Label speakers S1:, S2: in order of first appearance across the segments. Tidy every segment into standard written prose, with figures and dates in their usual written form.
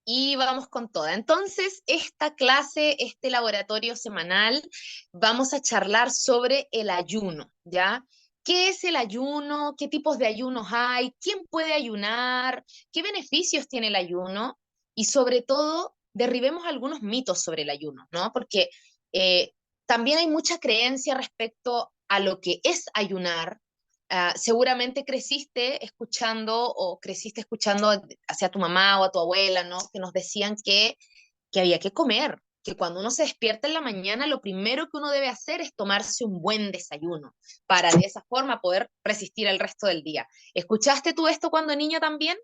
S1: Y vamos con toda. Entonces, esta clase, este laboratorio semanal, vamos a charlar sobre el ayuno, ¿ya? ¿Qué es el ayuno? ¿Qué tipos de ayunos hay? ¿Quién puede ayunar? ¿Qué beneficios tiene el ayuno? Y sobre todo, derribemos algunos mitos sobre el ayuno, ¿no? Porque eh, también hay mucha creencia respecto a lo que es ayunar. Seguramente creciste escuchando hacia tu mamá o a tu abuela, ¿no? Que nos decían que había que comer, que cuando uno se despierta en la mañana, lo primero que uno debe hacer es tomarse un buen desayuno para de esa forma poder resistir el resto del día. ¿Escuchaste tú esto cuando niña también?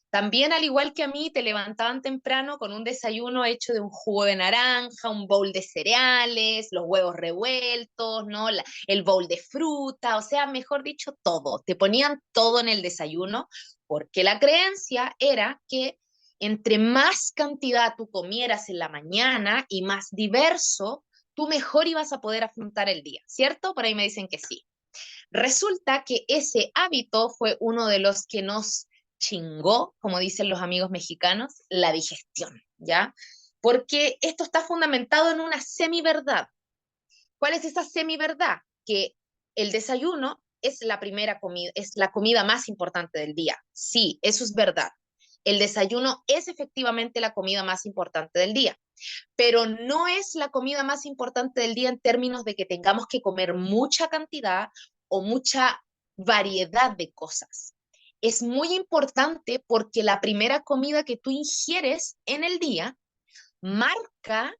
S1: También, al igual que a mí, te levantaban temprano con un desayuno hecho de un jugo de naranja, un bowl de cereales, los huevos revueltos, ¿no? El bowl de fruta, o sea, mejor dicho, todo. Te ponían todo en el desayuno porque la creencia era que entre más cantidad tú comieras en la mañana y más diverso, tú mejor ibas a poder afrontar el día, ¿cierto? Por ahí me dicen que sí. Resulta que ese hábito fue uno de los que nos chingó, como dicen los amigos mexicanos, la digestión, ¿ya? Porque esto está fundamentado en una semiverdad. ¿Cuál es esa semiverdad? Que el desayuno es la primera comida, es la comida más importante del día. Sí, eso es verdad. El desayuno es efectivamente la comida más importante del día, pero no es la comida más importante del día en términos de que tengamos que comer mucha cantidad o mucha variedad de cosas. Es muy importante porque la primera comida que tú ingieres en el día marca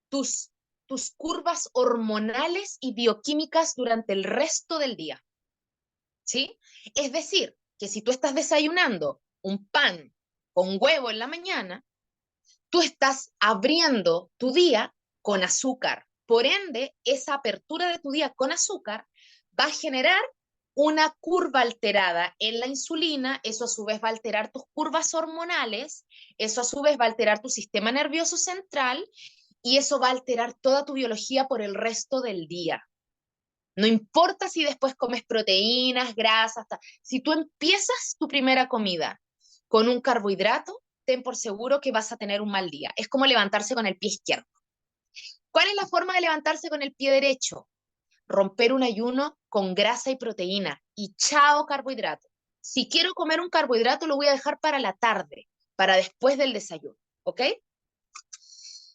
S1: tus, tus curvas hormonales y bioquímicas durante el resto del día, ¿sí? Es decir, que si tú estás desayunando un pan con huevo en la mañana, tú estás abriendo tu día con azúcar. Por ende, esa apertura de tu día con azúcar va a generar una curva alterada en la insulina, eso a su vez va a alterar tus curvas hormonales, eso a su vez va a alterar tu sistema nervioso central y eso va a alterar toda tu biología por el resto del día. No importa si después comes proteínas, grasas, si tú empiezas tu primera comida con un carbohidrato, ten por seguro que vas a tener un mal día. Es como levantarse con el pie izquierdo. ¿Cuál es la forma de levantarse con el pie derecho? Romper un ayuno con grasa y proteína y chao carbohidrato. Si quiero comer un carbohidrato, lo voy a dejar para la tarde, para después del desayuno, ¿ok?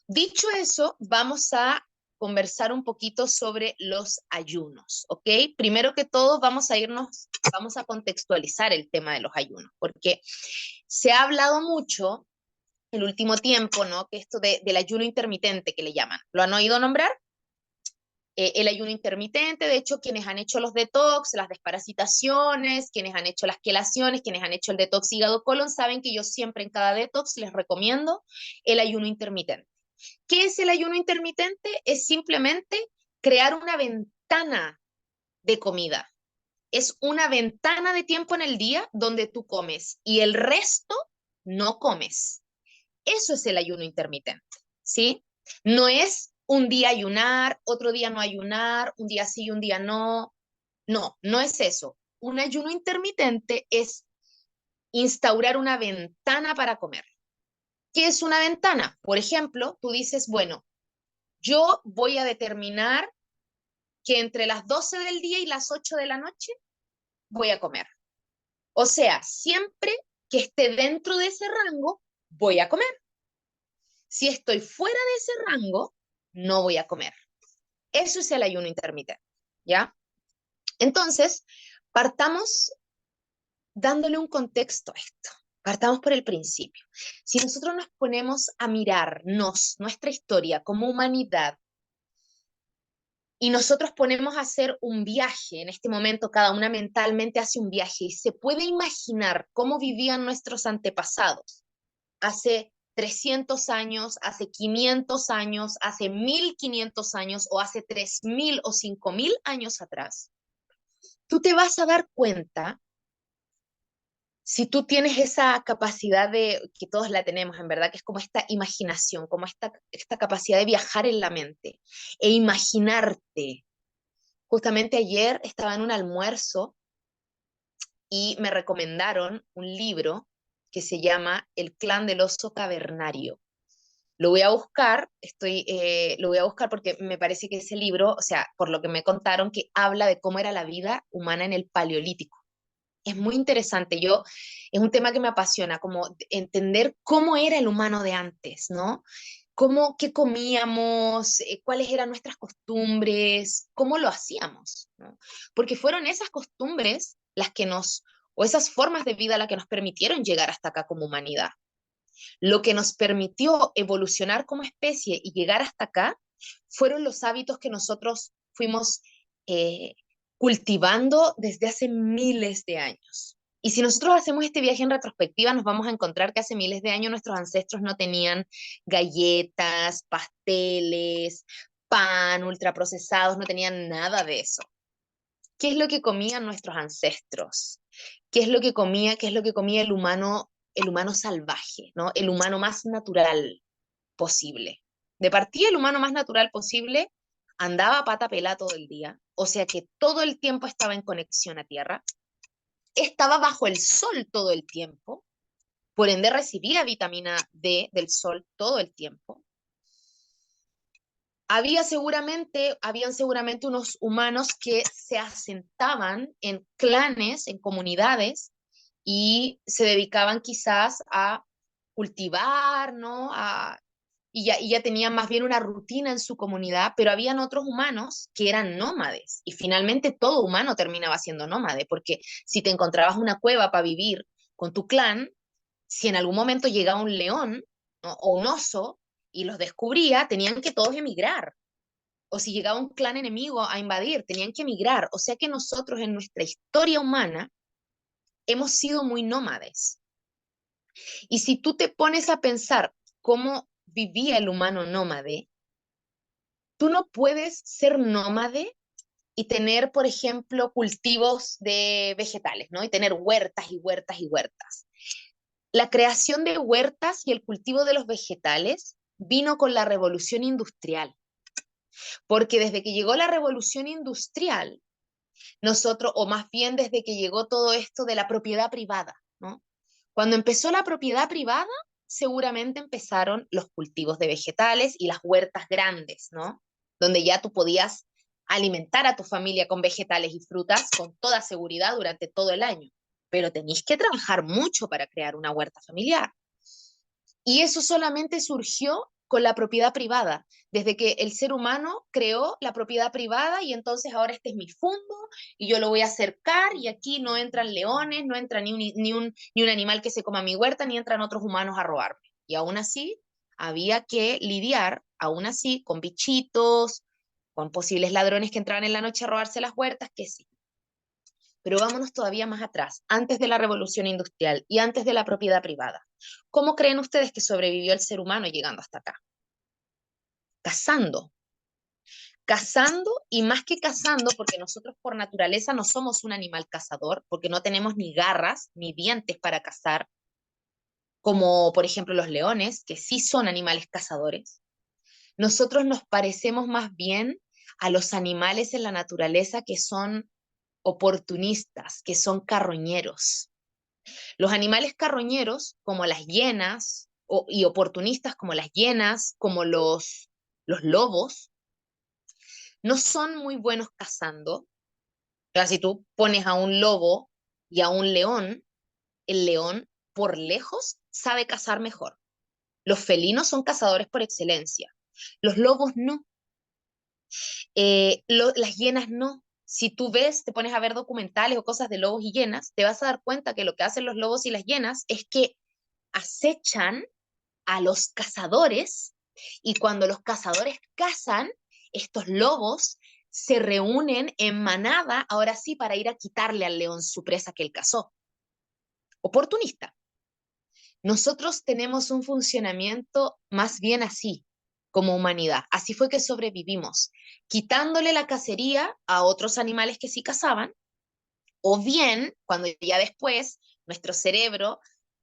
S1: Dicho eso, vamos a conversar un poquito sobre los ayunos, ¿ok? Primero que todo, vamos a contextualizar el tema de los ayunos, porque se ha hablado mucho el último tiempo, ¿no? Que esto del ayuno intermitente que le llaman. ¿Lo han oído nombrar? El ayuno intermitente, de hecho, quienes han hecho los detox, las desparasitaciones, quienes han hecho las quelaciones, quienes han hecho el detox hígado-colon, saben que yo siempre en cada detox les recomiendo el ayuno intermitente. ¿Qué es el ayuno intermitente? Es simplemente crear una ventana de comida. Es una ventana de tiempo en el día donde tú comes y el resto no comes. Eso es el ayuno intermitente, ¿sí? No es un día ayunar, otro día no ayunar, un día sí y un día no. No, no es eso. Un ayuno intermitente es instaurar una ventana para comer. ¿Qué es una ventana? Por ejemplo, tú dices, bueno, yo voy a determinar que entre las 12 del día y las 8 de la noche voy a comer. O sea, siempre que esté dentro de ese rango, voy a comer. Si estoy fuera de ese rango, no voy a comer. Eso es el ayuno intermitente, ¿ya? Entonces, partamos dándole un contexto a esto. Partamos por el principio. Si nosotros nos ponemos a mirarnos, nuestra historia como humanidad, y nosotros ponemos a hacer un viaje, en este momento cada una mentalmente hace un viaje y se puede imaginar cómo vivían nuestros antepasados hace 300 años, hace 500 años, hace 1500 años o hace 3000 o 5000 años atrás, tú te vas a dar cuenta si tú tienes esa capacidad de, que todos la tenemos en verdad, que es como esta imaginación, como esta capacidad de viajar en la mente e imaginarte. Justamente ayer estaba en un almuerzo y me recomendaron un libro que se llama El clan del oso cavernario. Lo voy a buscar, lo voy a buscar porque me parece que ese libro, o sea, por lo que me contaron, que habla de cómo era la vida humana en el Paleolítico. Es muy interesante. Es un tema que me apasiona, como entender cómo era el humano de antes, ¿no? Qué comíamos, cuáles eran nuestras costumbres, cómo lo hacíamos, ¿no? Porque fueron esas costumbres o esas formas de vida las que nos permitieron llegar hasta acá como humanidad. Lo que nos permitió evolucionar como especie y llegar hasta acá fueron los hábitos que nosotros fuimos eh, cultivando desde hace miles de años. Y si nosotros hacemos este viaje en retrospectiva, nos vamos a encontrar que hace miles de años nuestros ancestros no tenían galletas, pasteles, pan, ultraprocesados, no tenían nada de eso. ¿Qué es lo que comían nuestros ancestros? Qué es lo que comía el humano salvaje, ¿no? El humano más natural posible. De partida, el humano más natural posible andaba a pata pelada todo el día, o sea que todo el tiempo estaba en conexión a tierra, estaba bajo el sol todo el tiempo, por ende recibía vitamina D del sol todo el tiempo. Habían seguramente unos humanos que se asentaban en clanes, en comunidades, y se dedicaban quizás a cultivar, ¿no? Y ya tenían más bien una rutina en su comunidad, pero habían otros humanos que eran nómades, y finalmente todo humano terminaba siendo nómade, porque si te encontrabas una cueva para vivir con tu clan, si en algún momento llegaba un león, ¿no? O un oso y los descubría, tenían que todos emigrar. O si llegaba un clan enemigo a invadir, tenían que emigrar. O sea que nosotros en nuestra historia humana hemos sido muy nómades. Y si tú te pones a pensar cómo vivía el humano nómade, tú no puedes ser nómade y tener, por ejemplo, cultivos de vegetales, ¿no? Y tener huertas y huertas y huertas. La creación de huertas y el cultivo de los vegetales vino con la revolución industrial, porque desde que llegó la revolución industrial, nosotros, o más bien desde que llegó todo esto de la propiedad privada, ¿no? Cuando empezó la propiedad privada, seguramente empezaron los cultivos de vegetales y las huertas grandes, ¿no? Donde ya tú podías alimentar a tu familia con vegetales y frutas con toda seguridad durante todo el año. Pero tenéis que trabajar mucho para crear una huerta familiar. Y eso solamente surgió con la propiedad privada, desde que el ser humano creó la propiedad privada y entonces ahora este es mi fondo y yo lo voy a acercar y aquí no entran leones, no entra ni un animal que se coma mi huerta, ni entran otros humanos a robarme. Y aún así había que lidiar, aún así, con bichitos, con posibles ladrones que entraban en la noche a robarse las huertas, que sí. Pero vámonos todavía más atrás, antes de la revolución industrial y antes de la propiedad privada. ¿Cómo creen ustedes que sobrevivió el ser humano llegando hasta acá? Cazando. Cazando y más que cazando, porque nosotros por naturaleza no somos un animal cazador, porque no tenemos ni garras ni dientes para cazar, como por ejemplo los leones, que sí son animales cazadores. Nosotros nos parecemos más bien a los animales en la naturaleza que son oportunistas, que son carroñeros. Los animales carroñeros, como las hienas, y oportunistas como las hienas, como los lobos, no son muy buenos cazando. O sea, si tú pones a un lobo y a un león, el león por lejos sabe cazar mejor. Los felinos son cazadores por excelencia. Los lobos no. Las hienas no. Si tú ves, te pones a ver documentales o cosas de lobos y hienas, te vas a dar cuenta que lo que hacen los lobos y las hienas es que acechan a los cazadores y cuando los cazadores cazan, estos lobos se reúnen en manada, ahora sí, para ir a quitarle al león su presa que él cazó. Oportunista. Nosotros tenemos un funcionamiento más bien así, como humanidad. Así fue que sobrevivimos, quitándole la cacería a otros animales que sí cazaban, o bien, cuando ya después nuestro cerebro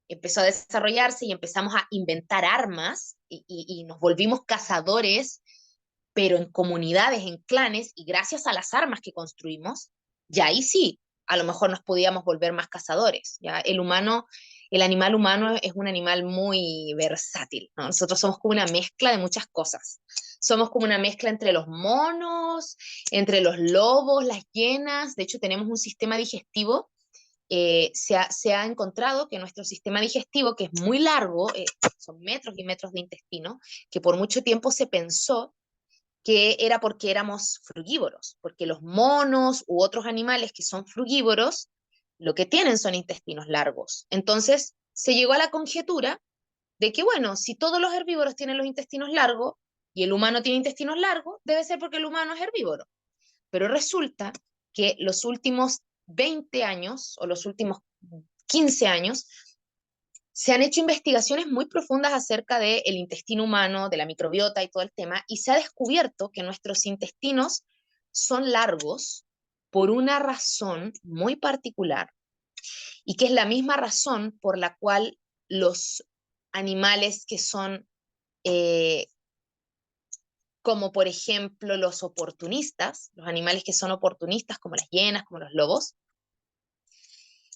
S1: empezó a desarrollarse y empezamos a inventar armas y nos volvimos cazadores, pero en comunidades, en clanes, y gracias a las armas que construimos, ya ahí sí, a lo mejor nos podíamos volver más cazadores. ¿Ya? El humano el animal humano es un animal muy versátil, ¿no? Nosotros somos como una mezcla de muchas cosas. Somos como una mezcla entre los monos, entre los lobos, las hienas. De hecho, tenemos un sistema digestivo. Se ha encontrado que nuestro sistema digestivo, que es muy largo, son metros y metros de intestino, que por mucho tiempo se pensó que era porque éramos frugívoros, porque los monos u otros animales que son frugívoros, lo que tienen son intestinos largos. Entonces, se llegó a la conjetura de que, bueno, si todos los herbívoros tienen los intestinos largos y el humano tiene intestinos largos, debe ser porque el humano es herbívoro. Pero resulta que los últimos 20 años o los últimos 15 años se han hecho investigaciones muy profundas acerca del intestino humano, de la microbiota y todo el tema, y se ha descubierto que nuestros intestinos son largos por una razón muy particular, y que es la misma razón por la cual los animales que son, eh, como por ejemplo los oportunistas, los animales que son oportunistas como las hienas, como los lobos,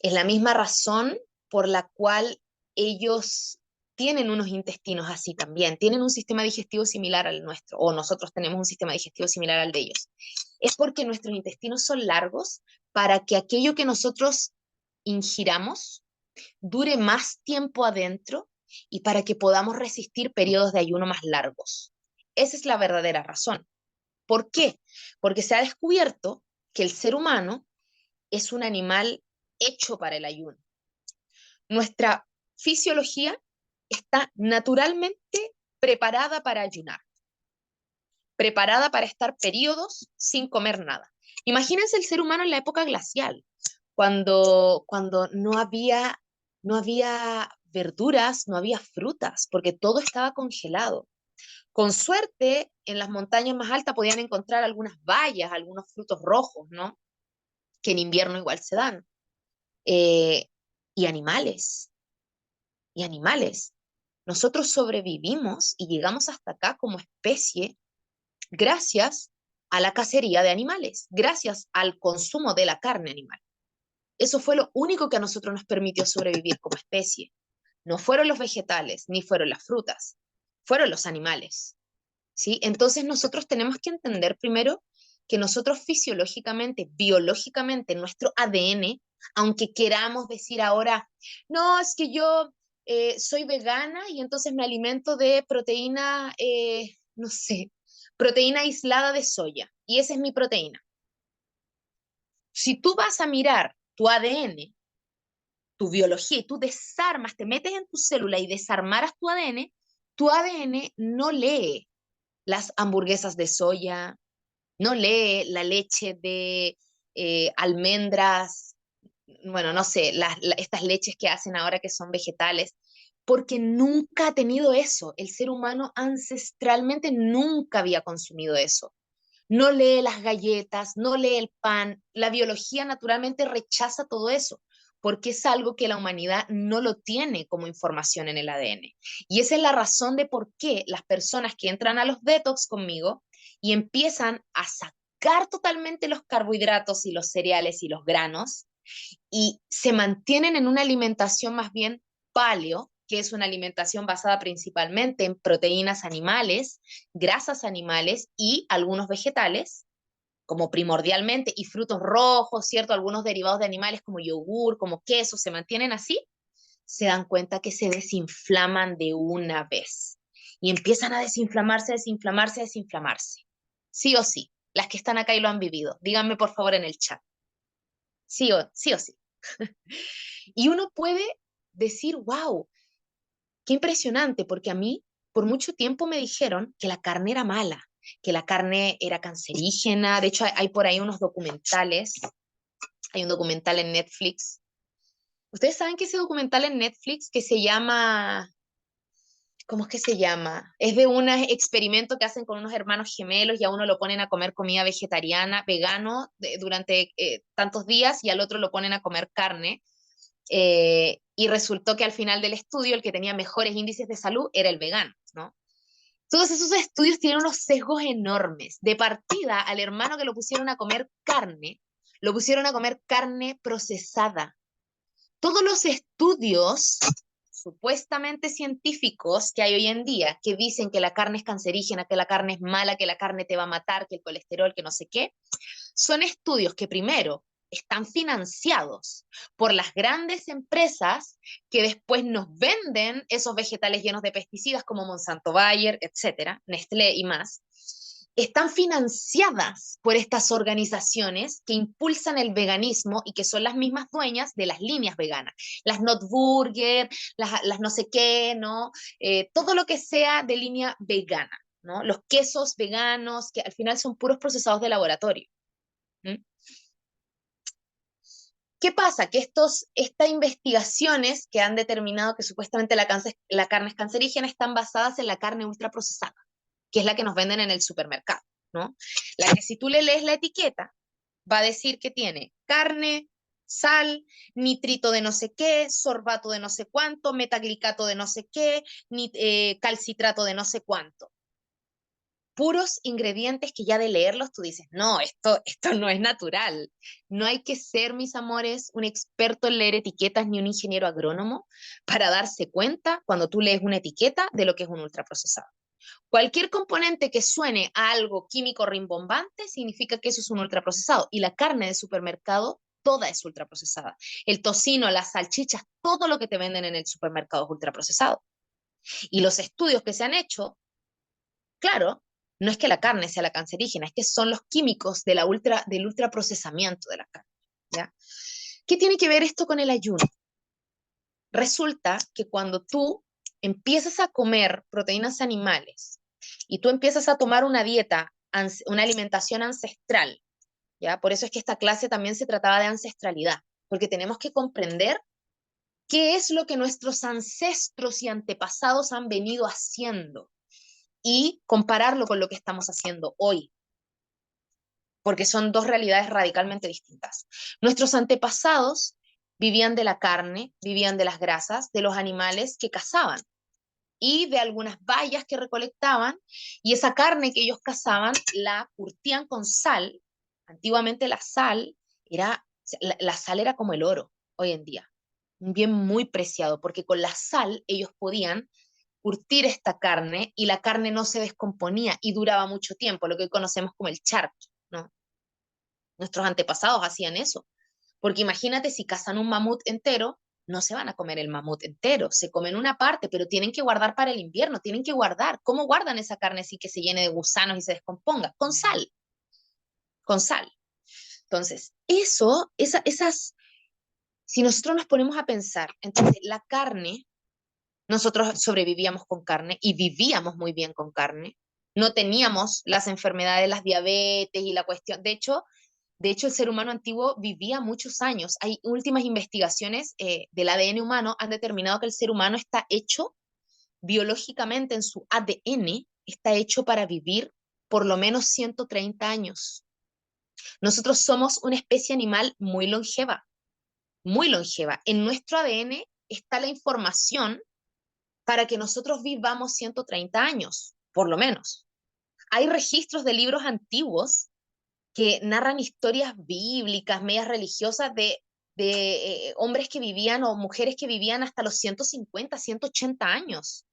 S1: es la misma razón por la cual ellos tienen unos intestinos así también, tienen un sistema digestivo similar al nuestro, o nosotros tenemos un sistema digestivo similar al de ellos. Es porque nuestros intestinos son largos para que aquello que nosotros ingiramos dure más tiempo adentro y para que podamos resistir periodos de ayuno más largos. Esa es la verdadera razón. ¿Por qué? Porque se ha descubierto que el ser humano es un animal hecho para el ayuno. Nuestra fisiología está naturalmente preparada para ayunar, preparada para estar periodos sin comer nada. Imagínense el ser humano en la época glacial, cuando no había verduras, no había frutas, porque todo estaba congelado. Con suerte, en las montañas más altas podían encontrar algunas bayas, algunos frutos rojos, ¿no? Que en invierno igual se dan. Eh, y animales, y animales. Nosotros sobrevivimos y llegamos hasta acá como especie gracias a la cacería de animales, gracias al consumo de la carne animal. Eso fue lo único que a nosotros nos permitió sobrevivir como especie. No fueron los vegetales, ni fueron las frutas, fueron los animales. ¿Sí? Entonces nosotros tenemos que entender primero que nosotros fisiológicamente, biológicamente, nuestro ADN, aunque queramos decir ahora, no, es que yo soy vegana y entonces me alimento de proteína, no sé, proteína aislada de soya, y esa es mi proteína. Si tú vas a mirar tu ADN, tu biología, y tú desarmas, te metes en tu célula y desarmaras tu ADN no lee las hamburguesas de soya, no lee la leche de almendras, bueno, no sé, estas leches que hacen ahora que son vegetales, porque nunca ha tenido eso. El ser humano ancestralmente nunca había consumido eso. No lee las galletas, no lee el pan. La biología naturalmente rechaza todo eso, porque es algo que la humanidad no lo tiene como información en el ADN. Y esa es la razón de por qué las personas que entran a los detox conmigo y empiezan a sacar totalmente los carbohidratos y los cereales y los granos y se mantienen en una alimentación más bien paleo, que es una alimentación basada principalmente en proteínas animales, grasas animales y algunos vegetales, como primordialmente, y frutos rojos, ¿cierto? Algunos derivados de animales como yogur, como queso, se mantienen así, se dan cuenta que se desinflaman de una vez. Y empiezan a desinflamarse, desinflamarse, desinflamarse. Sí o sí. Las que están acá y lo han vivido. Díganme por favor en el chat. Sí o sí. Y uno puede decir, wow, qué impresionante, porque a mí por mucho tiempo me dijeron que la carne era mala, que la carne era cancerígena. De hecho, hay por ahí unos documentales. Hay un documental en Netflix. Ustedes saben que ese documental en Netflix que se llama, ¿cómo es que se llama? Es de un experimento que hacen con unos hermanos gemelos y a uno lo ponen a comer comida vegetariana, vegano, durante tantos días y al otro lo ponen a comer carne. Y resultó que al final del estudio el que tenía mejores índices de salud era el vegano, ¿no? Todos esos estudios tienen unos sesgos enormes. De partida, al hermano que lo pusieron a comer carne, lo pusieron a comer carne procesada, Todos los estudios supuestamente científicos que hay hoy en día, que dicen que la carne es cancerígena, que la carne es mala, que la carne te va a matar, que el colesterol, que no sé qué, son estudios que primero están financiados por las grandes empresas que después nos venden esos vegetales llenos de pesticidas como Monsanto Bayer, etcétera, Nestlé y más. Están financiadas por estas organizaciones que impulsan el veganismo y que son las mismas dueñas de las líneas veganas, las Notburger, las no sé qué, ¿no? Todo lo que sea de línea vegana, ¿no? Los quesos veganos, que al final son puros procesados de laboratorio. ¿Mm? ¿Qué pasa? Que estas investigaciones que han determinado que supuestamente la carne es cancerígena están basadas en la carne ultraprocesada, que es la que nos venden en el supermercado, ¿no? La que si tú le lees la etiqueta, va a decir que tiene carne, sal, nitrito de no sé qué, sorbato de no sé cuánto, metaglicato de no sé qué, calcitrato de no sé cuánto. Puros ingredientes que ya de leerlos tú dices, no, esto no es natural. No hay que ser, mis amores, un experto en leer etiquetas ni un ingeniero agrónomo para darse cuenta cuando tú lees una etiqueta de lo que es un ultraprocesado. Cualquier componente que suene a algo químico rimbombante significa que eso es un ultraprocesado. Y la carne de supermercado, toda es ultraprocesada. El tocino, las salchichas, todo lo que te venden en el supermercado es ultraprocesado. Y los estudios que se han hecho, claro, no es que la carne sea la cancerígena, es que son los químicos del ultraprocesamiento de la carne. ¿Ya? ¿Qué tiene que ver esto con el ayuno? Resulta que cuando tú empiezas a comer proteínas animales y tú empiezas a tomar una dieta, una alimentación ancestral, ¿ya? Por eso es que esta clase también se trataba de ancestralidad, porque tenemos que comprender qué es lo que nuestros ancestros y antepasados han venido haciendo y compararlo con lo que estamos haciendo hoy, porque son dos realidades radicalmente distintas. Nuestros antepasados vivían de la carne, vivían de las grasas, de los animales que cazaban y de algunas bayas que recolectaban, y esa carne que ellos cazaban la curtían con sal. Antiguamente la sal era como el oro hoy en día, un bien muy preciado, porque con la sal ellos podían curtir esta carne y la carne no se descomponía y duraba mucho tiempo, lo que hoy conocemos como el charqui, ¿no? Nuestros antepasados hacían eso, porque imagínate si cazan un mamut entero, no se van a comer el mamut entero, se comen una parte, pero tienen que guardar para el invierno, tienen que guardar. ¿Cómo guardan esa carne así que se llene de gusanos y se descomponga? Con sal, con sal. Entonces, si nosotros nos ponemos a pensar, entonces la carne, nosotros sobrevivíamos con carne y vivíamos muy bien con carne, no teníamos las enfermedades, las diabetes y la cuestión, de hecho, el ser humano antiguo vivía muchos años. Hay últimas investigaciones del ADN humano han determinado que el ser humano está hecho biológicamente en su ADN, está hecho para vivir por lo menos 130 años. Nosotros somos una especie animal muy longeva, muy longeva. En nuestro ADN está la información para que nosotros vivamos 130 años, por lo menos. Hay registros de libros antiguos que narran historias bíblicas, medias religiosas de hombres que vivían o mujeres que vivían hasta los 150, 180 años.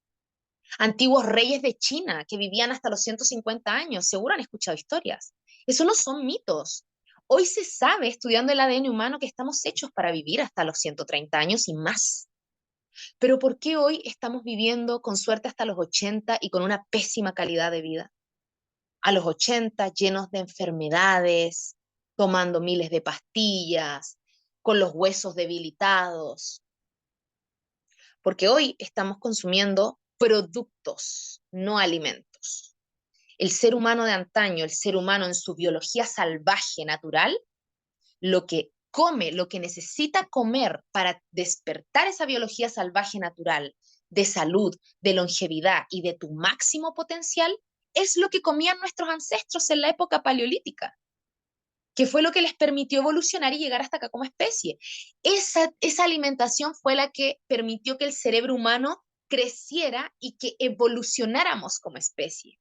S1: Antiguos reyes de China que vivían hasta los 150 años. Seguro han escuchado historias. Eso no son mitos. Hoy se sabe, estudiando el ADN humano, que estamos hechos para vivir hasta los 130 años y más. Pero ¿por qué hoy estamos viviendo con suerte hasta los 80 y con una pésima calidad de vida? A los 80 llenos de enfermedades, tomando miles de pastillas, con los huesos debilitados, porque hoy estamos consumiendo productos, no alimentos. El ser humano de antaño, el ser humano en su biología salvaje, natural, lo que come, lo que necesita comer para despertar esa biología salvaje natural de salud, de longevidad y de tu máximo potencial, es lo que comían nuestros ancestros en la época paleolítica, que fue lo que les permitió evolucionar y llegar hasta acá como especie. Esa alimentación fue la que permitió que el cerebro humano creciera y que evolucionáramos como especie.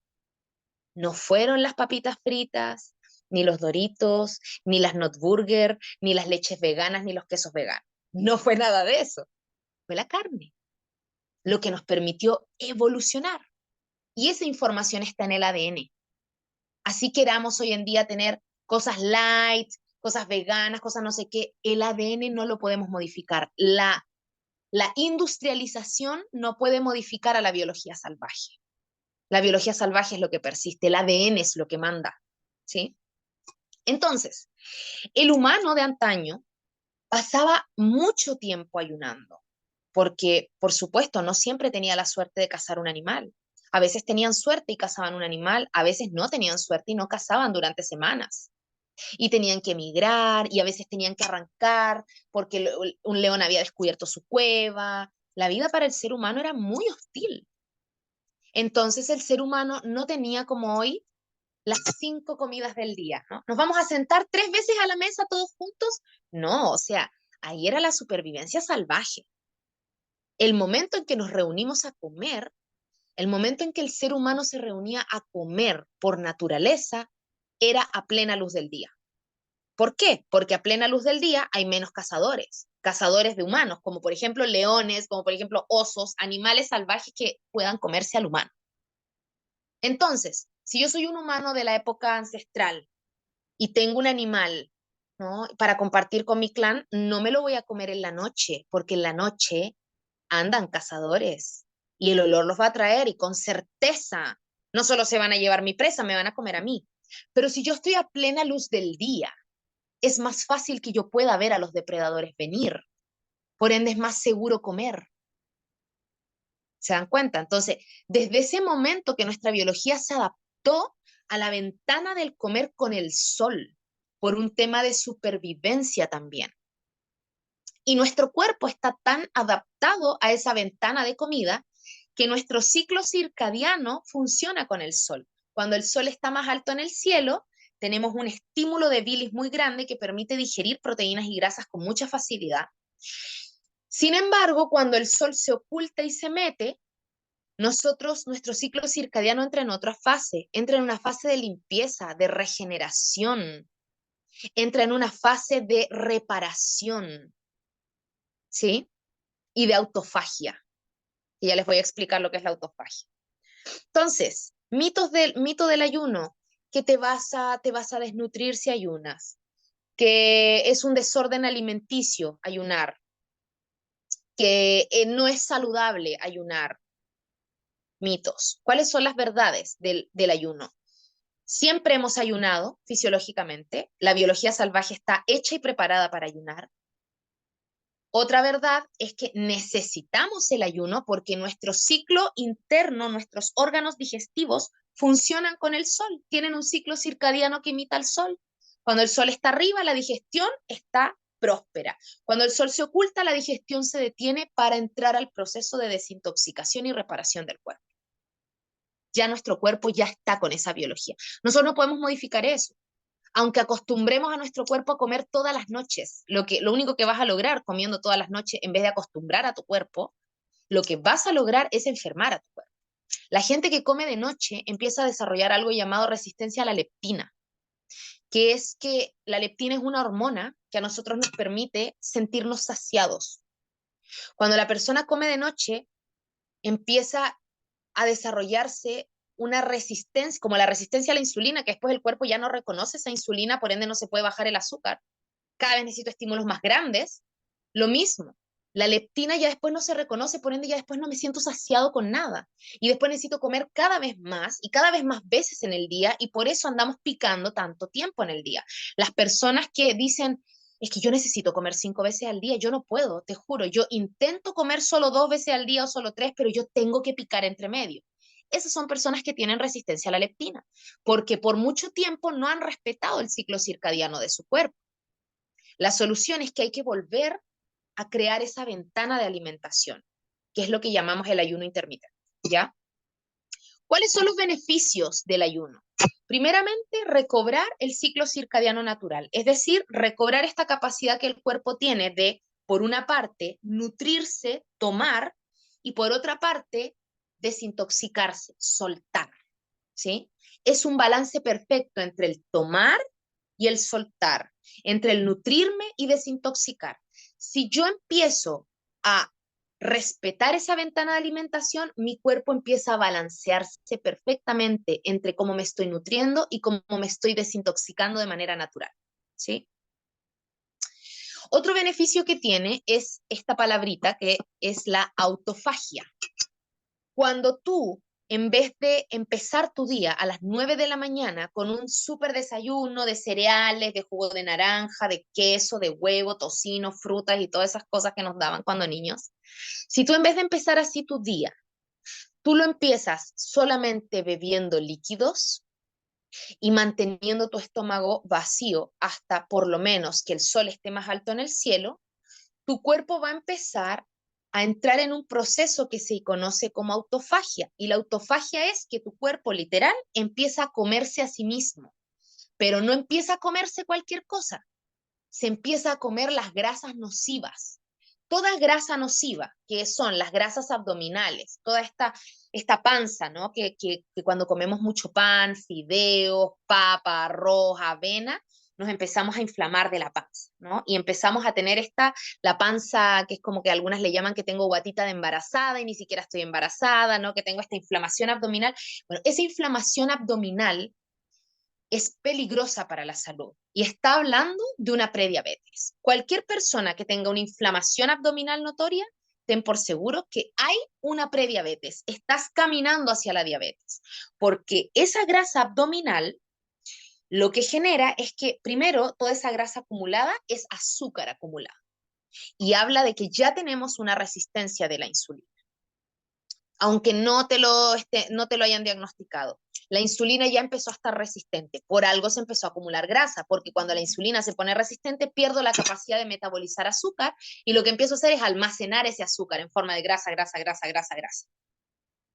S1: No fueron las papitas fritas, ni los Doritos, ni las Notburger, ni las leches veganas, ni los quesos veganos. No fue nada de eso, fue la carne, lo que nos permitió evolucionar. Y esa información está en el ADN. Así queramos hoy en día tener cosas light, cosas veganas, cosas no sé qué, el ADN no lo podemos modificar. La industrialización no puede modificar a la biología salvaje. La biología salvaje es lo que persiste, el ADN es lo que manda, ¿sí? Entonces, el humano de antaño pasaba mucho tiempo ayunando, porque, por supuesto, no siempre tenía la suerte de cazar un animal. A veces tenían suerte y cazaban un animal, a veces no tenían suerte y no cazaban durante semanas. Y tenían que emigrar y a veces tenían que arrancar porque un león había descubierto su cueva. La vida para el ser humano era muy hostil. Entonces el ser humano no tenía como hoy las 5 comidas del día, ¿no? ¿Nos vamos a sentar 3 veces a la mesa todos juntos? No, o sea, ahí era la supervivencia salvaje. El momento en que nos reunimos a comer, el momento en que el ser humano se reunía a comer por naturaleza, era a plena luz del día. ¿Por qué? Porque a plena luz del día hay menos cazadores, cazadores de humanos, como por ejemplo leones, como por ejemplo osos, animales salvajes que puedan comerse al humano. Entonces, si yo soy un humano de la época ancestral y tengo un animal, ¿no? Para compartir con mi clan, no me lo voy a comer en la noche, porque en la noche andan cazadores y el olor los va a traer y con certeza no solo se van a llevar mi presa, me van a comer a mí. Pero si yo estoy a plena luz del día, es más fácil que yo pueda ver a los depredadores venir. Por ende, es más seguro comer. ¿Se dan cuenta? Entonces, desde ese momento que nuestra biología se adaptó a la ventana del comer con el sol, por un tema de supervivencia también. Y nuestro cuerpo está tan adaptado a esa ventana de comida que nuestro ciclo circadiano funciona con el sol. Cuando el sol está más alto en el cielo, tenemos un estímulo de bilis muy grande que permite digerir proteínas y grasas con mucha facilidad. Sin embargo, cuando el sol se oculta y se mete, nuestro ciclo circadiano entra en otra fase, entra en una fase de limpieza, de regeneración, entra en una fase de reparación, ¿sí? Y de autofagia. Y ya les voy a explicar lo que es la autofagia. Entonces, mito del ayuno, que te vas a desnutrir si ayunas, que es un desorden alimenticio ayunar, que no es saludable ayunar. Mitos. ¿Cuáles son las verdades del ayuno? Siempre hemos ayunado fisiológicamente, la biología salvaje está hecha y preparada para ayunar. Otra verdad es que necesitamos el ayuno porque nuestro ciclo interno, nuestros órganos digestivos funcionan con el sol, tienen un ciclo circadiano que imita el sol. Cuando el sol está arriba, la digestión está próspera. Cuando el sol se oculta, la digestión se detiene para entrar al proceso de desintoxicación y reparación del cuerpo. Ya nuestro cuerpo ya está con esa biología. Nosotros no podemos modificar eso. Aunque acostumbremos a nuestro cuerpo a comer todas las noches, lo único que vas a lograr comiendo todas las noches, en vez de acostumbrar a tu cuerpo, lo que vas a lograr es enfermar a tu cuerpo. La gente que come de noche empieza a desarrollar algo llamado resistencia a la leptina, que es que la leptina es una hormona que a nosotros nos permite sentirnos saciados. Cuando la persona come de noche, empieza a desarrollarse una resistencia, como la resistencia a la insulina, que después el cuerpo ya no reconoce esa insulina, por ende no se puede bajar el azúcar. Cada vez necesito estímulos más grandes. Lo mismo, la leptina ya después no se reconoce, por ende ya después no me siento saciado con nada. Y después necesito comer cada vez más y cada vez más veces en el día y por eso andamos picando tanto tiempo en el día. Las personas que dicen, es que yo necesito comer 5 veces al día, yo no puedo, te juro, yo intento comer solo 2 veces al día o solo 3, pero yo tengo que picar entre medio. Esas son personas que tienen resistencia a la leptina, porque por mucho tiempo no han respetado el ciclo circadiano de su cuerpo. La solución es que hay que volver a crear esa ventana de alimentación, que es lo que llamamos el ayuno intermitente, ¿ya? ¿Cuáles son los beneficios del ayuno? Primeramente, recobrar el ciclo circadiano natural, es decir, recobrar esta capacidad que el cuerpo tiene de, por una parte, nutrirse, tomar, y por otra parte, desintoxicarse, soltar, ¿sí? Es un balance perfecto entre el tomar y el soltar, entre el nutrirme y desintoxicar. Si yo empiezo a respetar esa ventana de alimentación, mi cuerpo empieza a balancearse perfectamente entre cómo me estoy nutriendo y cómo me estoy desintoxicando de manera natural, ¿sí? Otro beneficio que tiene es esta palabrita que es la autofagia. Cuando tú, en vez de empezar tu día a las 9 de la mañana con un súper desayuno de cereales, de jugo de naranja, de queso, de huevo, tocino, frutas y todas esas cosas que nos daban cuando niños, si tú en vez de empezar así tu día, tú lo empiezas solamente bebiendo líquidos y manteniendo tu estómago vacío hasta por lo menos que el sol esté más alto en el cielo, tu cuerpo va a empezar a entrar en un proceso que se conoce como autofagia. Y la autofagia es que tu cuerpo literal empieza a comerse a sí mismo, pero no empieza a comerse cualquier cosa, se empieza a comer las grasas nocivas. Toda grasa nociva, que son las grasas abdominales, toda esta panza, ¿no? Que cuando comemos mucho pan, fideos, papa, arroz, avena, nos empezamos a inflamar de la panza, ¿no? Y empezamos a tener la panza que es como que algunas le llaman que tengo guatita de embarazada y ni siquiera estoy embarazada, ¿no? Que tengo esta inflamación abdominal. Bueno, esa inflamación abdominal es peligrosa para la salud y está hablando de una prediabetes. Cualquier persona que tenga una inflamación abdominal notoria, ten por seguro que hay una prediabetes. Estás caminando hacia la diabetes, porque esa grasa abdominal lo que genera es que primero toda esa grasa acumulada es azúcar acumulada y habla de que ya tenemos una resistencia de la insulina aunque no te lo hayan diagnosticado. La insulina ya empezó a estar resistente, por algo se empezó a acumular grasa, porque cuando la insulina se pone resistente, pierdo la capacidad de metabolizar azúcar y lo que empiezo a hacer es almacenar ese azúcar en forma de grasa, grasa, grasa, grasa, grasa.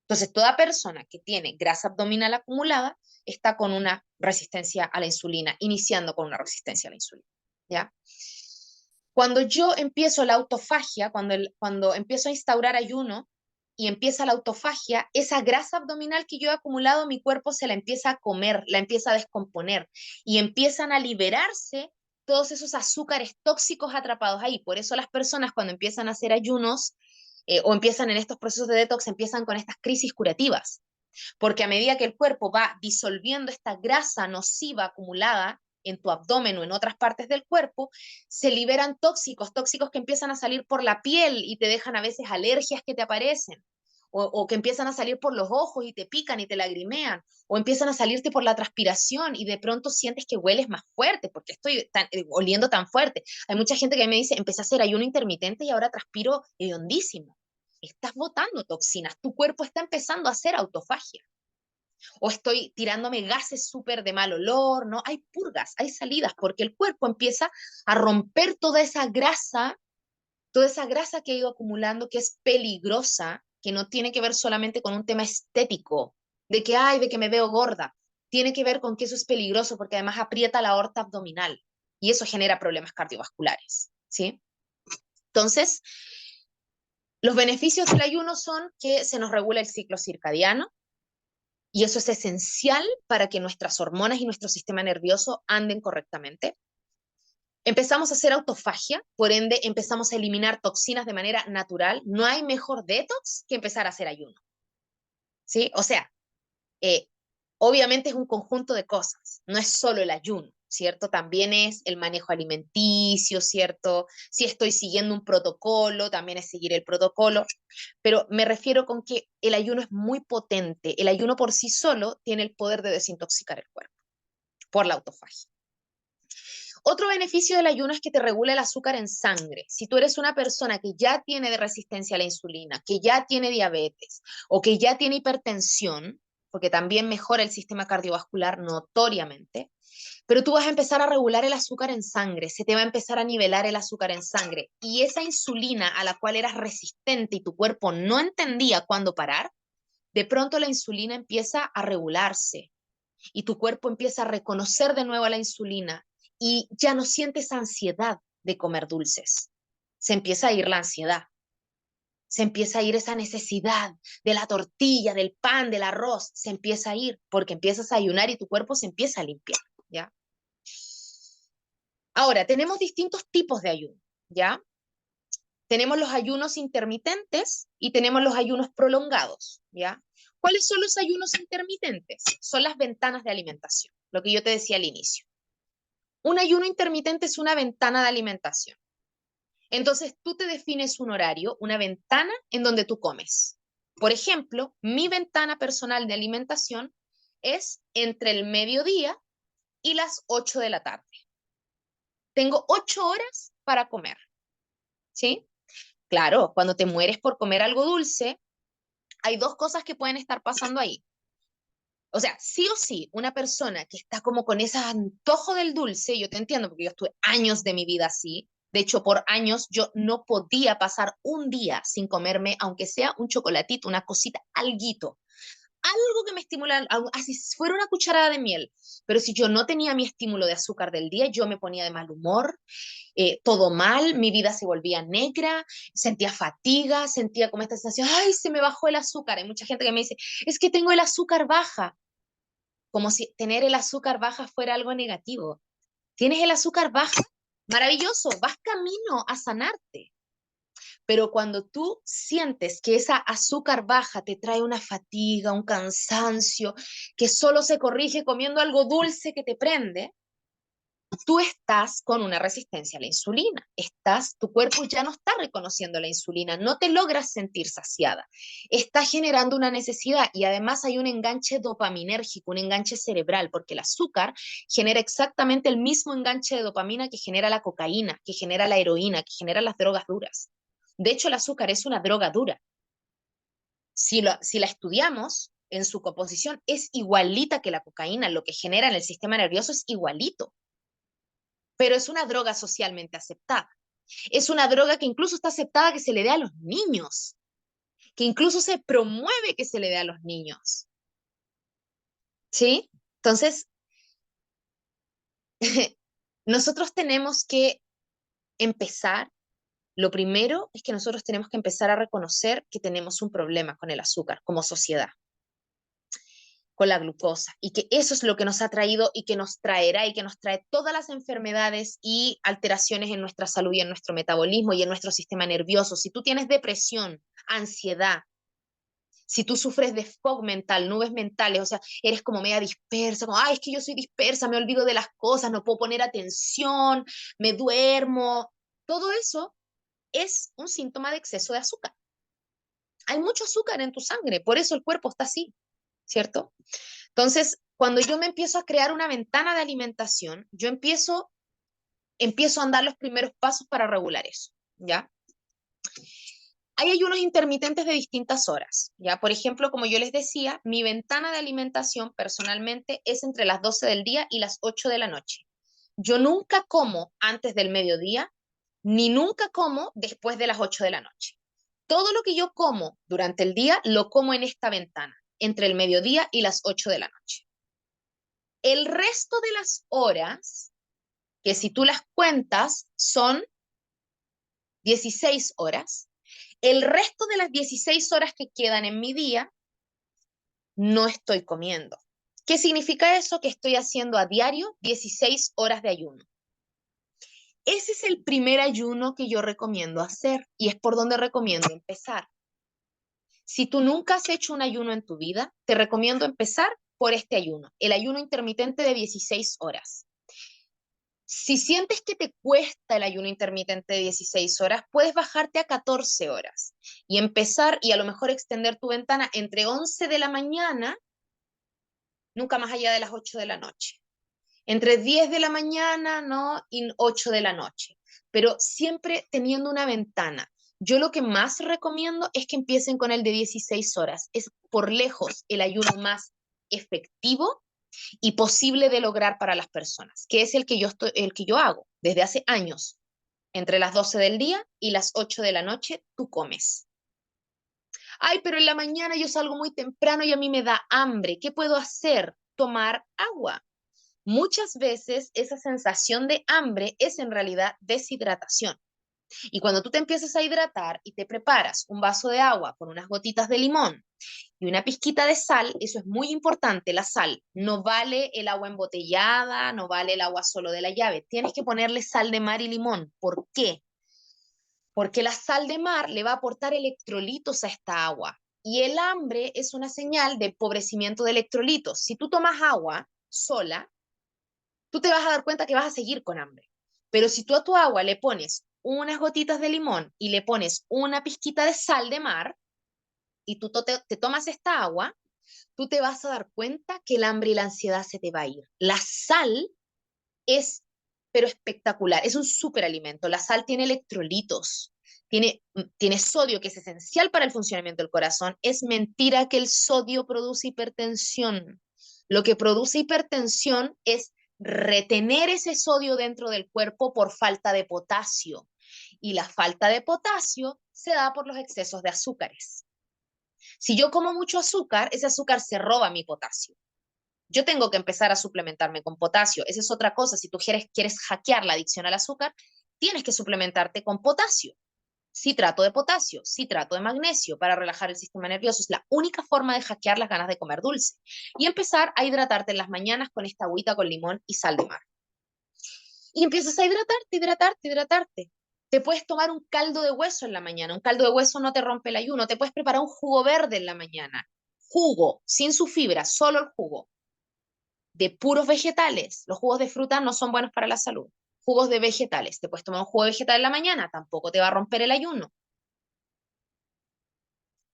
S1: Entonces, toda persona que tiene grasa abdominal acumulada está con una resistencia a la insulina, iniciando con una resistencia a la insulina, ¿ya? Cuando yo empiezo la autofagia, cuando empiezo a instaurar ayuno y empieza la autofagia, esa grasa abdominal que yo he acumulado, mi cuerpo se la empieza a comer, la empieza a descomponer y empiezan a liberarse todos esos azúcares tóxicos atrapados ahí. Por eso las personas cuando empiezan a hacer ayunos o empiezan en estos procesos de detox, empiezan con estas crisis curativas, porque a medida que el cuerpo va disolviendo esta grasa nociva acumulada en tu abdomen o en otras partes del cuerpo, se liberan tóxicos, tóxicos que empiezan a salir por la piel y te dejan a veces alergias que te aparecen, o que empiezan a salir por los ojos y te pican y te lagrimean, o empiezan a salirte por la transpiración y de pronto sientes que hueles más fuerte, porque estoy oliendo tan fuerte. Hay mucha gente que me dice, empecé a hacer ayuno intermitente y ahora transpiro hediondísimo. Estás botando toxinas, tu cuerpo está empezando a hacer autofagia. O estoy tirándome gases súper de mal olor, ¿no? Hay purgas, hay salidas, porque el cuerpo empieza a romper toda esa grasa que ha ido acumulando, que es peligrosa, que no tiene que ver solamente con un tema estético, de que, ay, de que me veo gorda. Tiene que ver con que eso es peligroso, porque además aprieta la aorta abdominal y eso genera problemas cardiovasculares, ¿sí? Entonces, los beneficios del ayuno son que se nos regula el ciclo circadiano, y eso es esencial para que nuestras hormonas y nuestro sistema nervioso anden correctamente. Empezamos a hacer autofagia, por ende empezamos a eliminar toxinas de manera natural. No hay mejor detox que empezar a hacer ayuno, ¿sí? O sea, eh, obviamente es un conjunto de cosas, no es solo el ayuno, ¿cierto? También es el manejo alimenticio, ¿cierto? Si estoy siguiendo un protocolo, también es seguir el protocolo, pero me refiero con que el ayuno es muy potente, el ayuno por sí solo tiene el poder de desintoxicar el cuerpo por la autofagia. Otro beneficio del ayuno es que te regula el azúcar en sangre. Si tú eres una persona que ya tiene de resistencia a la insulina, que ya tiene diabetes o que ya tiene hipertensión, porque también mejora el sistema cardiovascular notoriamente, pero tú vas a empezar a regular el azúcar en sangre, se te va a empezar a nivelar el azúcar en sangre y esa insulina a la cual eras resistente y tu cuerpo no entendía cuándo parar, de pronto la insulina empieza a regularse y tu cuerpo empieza a reconocer de nuevo a la insulina y ya no sientes ansiedad de comer dulces. Se empieza a ir la ansiedad, se empieza a ir esa necesidad de la tortilla, del pan, del arroz, se empieza a ir porque empiezas a ayunar y tu cuerpo se empieza a limpiar, ¿ya? Ahora, tenemos distintos tipos de ayuno, ¿ya? Tenemos los ayunos intermitentes y tenemos los ayunos prolongados, ¿ya? ¿Cuáles son los ayunos intermitentes? Son las ventanas de alimentación, lo que yo te decía al inicio. Un ayuno intermitente es una ventana de alimentación. Entonces, tú te defines un horario, una ventana en donde tú comes. Por ejemplo, mi ventana personal de alimentación es entre el mediodía y las 8 de la tarde. Tengo 8 horas para comer, ¿sí? Claro, cuando te mueres por comer algo dulce, hay dos cosas que pueden estar pasando ahí. O sea, sí o sí, una persona que está como con ese antojo del dulce, yo te entiendo, porque yo estuve años de mi vida así. De hecho, por años yo no podía pasar un día sin comerme, aunque sea un chocolatito, una cosita, alguito. Algo que me estimula, así si fuera una cucharada de miel. Pero si yo no tenía mi estímulo de azúcar del día, yo me ponía de mal humor, todo mal, mi vida se volvía negra, sentía fatiga, sentía como esta sensación, ay, se me bajó el azúcar. Hay mucha gente que me dice, es que tengo el azúcar baja, como si tener el azúcar baja fuera algo negativo. ¿Tienes el azúcar baja? Maravilloso, vas camino a sanarte. Pero cuando tú sientes que esa azúcar baja te trae una fatiga, un cansancio, que solo se corrige comiendo algo dulce que te prende, tú estás con una resistencia a la insulina. Tu cuerpo ya no está reconociendo la insulina, no te logras sentir saciada. Está generando una necesidad y además hay un enganche dopaminérgico, un enganche cerebral, porque el azúcar genera exactamente el mismo enganche de dopamina que genera la cocaína, que genera la heroína, que genera las drogas duras. De hecho, el azúcar es una droga dura. Si la estudiamos en su composición, es igualita que la cocaína, lo que genera en el sistema nervioso es igualito, pero es una droga socialmente aceptada. Es una droga que incluso está aceptada que se le dé a los niños, que incluso se promueve que se le dé a los niños. ¿Sí? Entonces, nosotros tenemos que empezar, lo primero es que nosotros tenemos que empezar a reconocer que tenemos un problema con el azúcar como sociedad, con la glucosa, y que eso es lo que nos ha traído y que nos traerá y que nos trae todas las enfermedades y alteraciones en nuestra salud y en nuestro metabolismo y en nuestro sistema nervioso. Si tú tienes depresión, ansiedad, si tú sufres de fog mental, nubes mentales, o sea, eres como media dispersa, como, ay, es que yo soy dispersa, me olvido de las cosas, no puedo poner atención, me duermo, todo eso es un síntoma de exceso de azúcar. Hay mucho azúcar en tu sangre, por eso el cuerpo está así, ¿cierto? Entonces, cuando yo me empiezo a crear una ventana de alimentación, yo empiezo a andar los primeros pasos para regular eso, ¿ya? Hay ayunos intermitentes de distintas horas, ¿ya? Por ejemplo, como yo les decía, mi ventana de alimentación personalmente es entre las 12 del día y las 8 de la noche. Yo nunca como antes del mediodía, ni nunca como después de las 8 de la noche. Todo lo que yo como durante el día lo como en esta ventana, entre el mediodía y las 8 de la noche. El resto de las horas, que si tú las cuentas son 16 horas, el resto de las 16 horas que quedan en mi día, no estoy comiendo. ¿Qué significa eso? Que estoy haciendo a diario 16 horas de ayuno. Ese es el primer ayuno que yo recomiendo hacer y es por donde recomiendo empezar. Si tú nunca has hecho un ayuno en tu vida, te recomiendo empezar por este ayuno, el ayuno intermitente de 16 horas. Si sientes que te cuesta el ayuno intermitente de 16 horas, puedes bajarte a 14 horas y empezar y a lo mejor extender tu ventana entre 11 de la mañana, nunca más allá de las 8 de la noche. Entre 10 de la mañana, ¿no? Y 8 de la noche. Pero siempre teniendo una ventana. Yo lo que más recomiendo es que empiecen con el de 16 horas. Es por lejos el ayuno más efectivo y posible de lograr para las personas, que es el que yo hago desde hace años. Entre las 12 del día y las 8 de la noche, tú comes. Ay, pero en la mañana yo salgo muy temprano y a mí me da hambre. ¿Qué puedo hacer? Tomar agua. Muchas veces esa sensación de hambre es en realidad deshidratación. Y cuando tú te empiezas a hidratar y te preparas un vaso de agua con unas gotitas de limón y una pizquita de sal, eso es muy importante, la sal. No vale el agua embotellada, no vale el agua solo de la llave. Tienes que ponerle sal de mar y limón. ¿Por qué? porque la sal de mar le va a aportar electrolitos a esta agua. Y el hambre es una señal de empobrecimiento de electrolitos. Si tú tomas agua sola, tú te vas a dar cuenta que vas a seguir con hambre. Pero si tú a tu agua le pones unas gotitas de limón y le pones una pizquita de sal de mar y tú te tomas esta agua, tú te vas a dar cuenta que el hambre y la ansiedad se te va a ir. La sal es, pero espectacular, es un superalimento. La sal tiene electrolitos, tiene sodio, que es esencial para el funcionamiento del corazón. Es mentira que el sodio produce hipertensión. Lo que produce hipertensión es retener ese sodio dentro del cuerpo por falta de potasio. Y la falta de potasio se da por los excesos de azúcares. Si yo como mucho azúcar, ese azúcar se roba mi potasio. Yo tengo que empezar a suplementarme con potasio. Esa es otra cosa. Si tú quieres hackear la adicción al azúcar, tienes que suplementarte con potasio. Citrato de potasio, citrato de magnesio para relajar el sistema nervioso. Es la única forma de hackear las ganas de comer dulce. Y empezar a hidratarte en las mañanas con esta agüita con limón y sal de mar. Y empiezas a hidratarte, hidratarte, hidratarte. Te puedes tomar un caldo de hueso en la mañana. Un caldo de hueso no te rompe el ayuno. Te puedes preparar un jugo verde en la mañana. Jugo, sin su fibra, solo el jugo de puros vegetales. Los jugos de fruta no son buenos para la salud. Jugos de vegetales. Te puedes tomar un jugo de vegetal en la mañana, tampoco te va a romper el ayuno.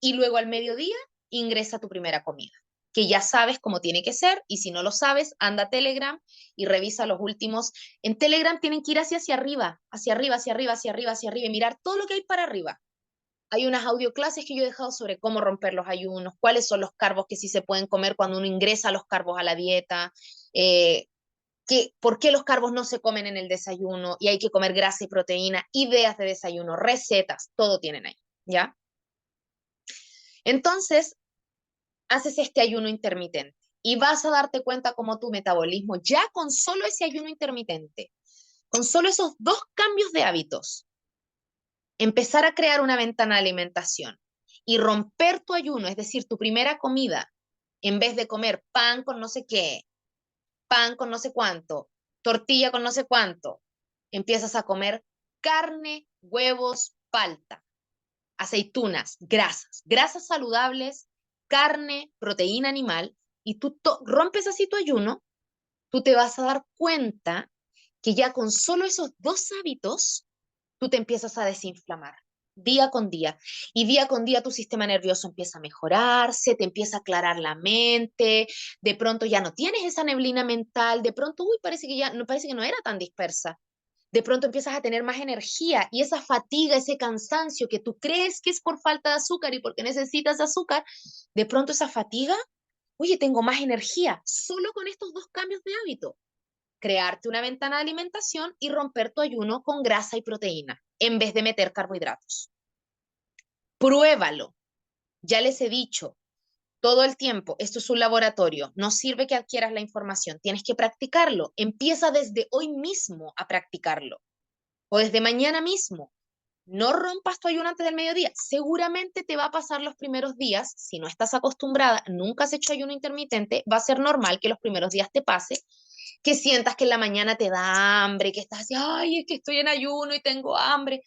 S1: Y luego al mediodía ingresa tu primera comida, que ya sabes cómo tiene que ser, y si no lo sabes, anda a Telegram y revisa los últimos. En Telegram tienen que ir hacia arriba, hacia arriba, hacia arriba, hacia arriba, hacia arriba, y mirar todo lo que hay para arriba. Hay unas audioclases que yo he dejado sobre cómo romper los ayunos, cuáles son los carbos que sí se pueden comer cuando uno ingresa los carbos a la dieta, por qué los carbos no se comen en el desayuno y hay que comer grasa y proteína, ideas de desayuno, recetas, todo tienen ahí, ¿ya? Entonces, haces este ayuno intermitente y vas a darte cuenta cómo tu metabolismo, ya con solo ese ayuno intermitente, con solo esos dos cambios de hábitos, empezar a crear una ventana de alimentación y romper tu ayuno, es decir, tu primera comida, en vez de comer pan con no sé qué, pan con no sé cuánto, tortilla con no sé cuánto, empiezas a comer carne, huevos, palta, aceitunas, grasas saludables, carne, proteína animal, y tú rompes así tu ayuno, tú te vas a dar cuenta que ya con solo esos dos hábitos, tú te empiezas a desinflamar día con día. Y día con día tu sistema nervioso empieza a mejorar, se te empieza a aclarar la mente, de pronto ya no tienes esa neblina mental, de pronto, uy, parece que no era tan dispersa. De pronto empiezas a tener más energía y esa fatiga, ese cansancio que tú crees que es por falta de azúcar y porque necesitas azúcar, de pronto esa fatiga, oye, tengo más energía solo con estos dos cambios de hábito. Crearte una ventana de alimentación y romper tu ayuno con grasa y proteína en vez de meter carbohidratos. Pruébalo. Ya les he dicho todo el tiempo, esto es un laboratorio, no sirve que adquieras la información, tienes que practicarlo. Empieza desde hoy mismo a practicarlo o desde mañana mismo. No rompas tu ayuno antes del mediodía. Seguramente te va a pasar los primeros días, si no estás acostumbrada, nunca has hecho ayuno intermitente, va a ser normal que los primeros días te pase, que sientas que en la mañana te da hambre, que estás así, ay, es que estoy en ayuno y tengo hambre.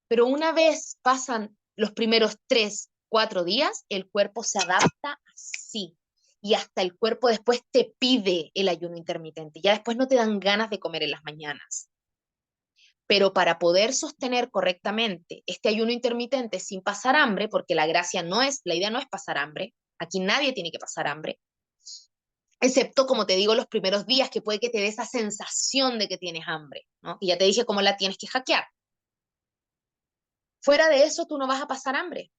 S1: Pero una vez pasan los primeros 3, 4 días, el cuerpo se adapta así. Y hasta el cuerpo después te pide el ayuno intermitente. Ya después no te dan ganas de comer en las mañanas. Pero para poder sostener correctamente este ayuno intermitente sin pasar hambre, porque la idea no es pasar hambre, aquí nadie tiene que pasar hambre, excepto, como te digo, los primeros días que puede que te dé esa sensación de que tienes hambre, ¿no? Y ya te dije cómo la tienes que hackear. Fuera de eso, tú no vas a pasar hambre.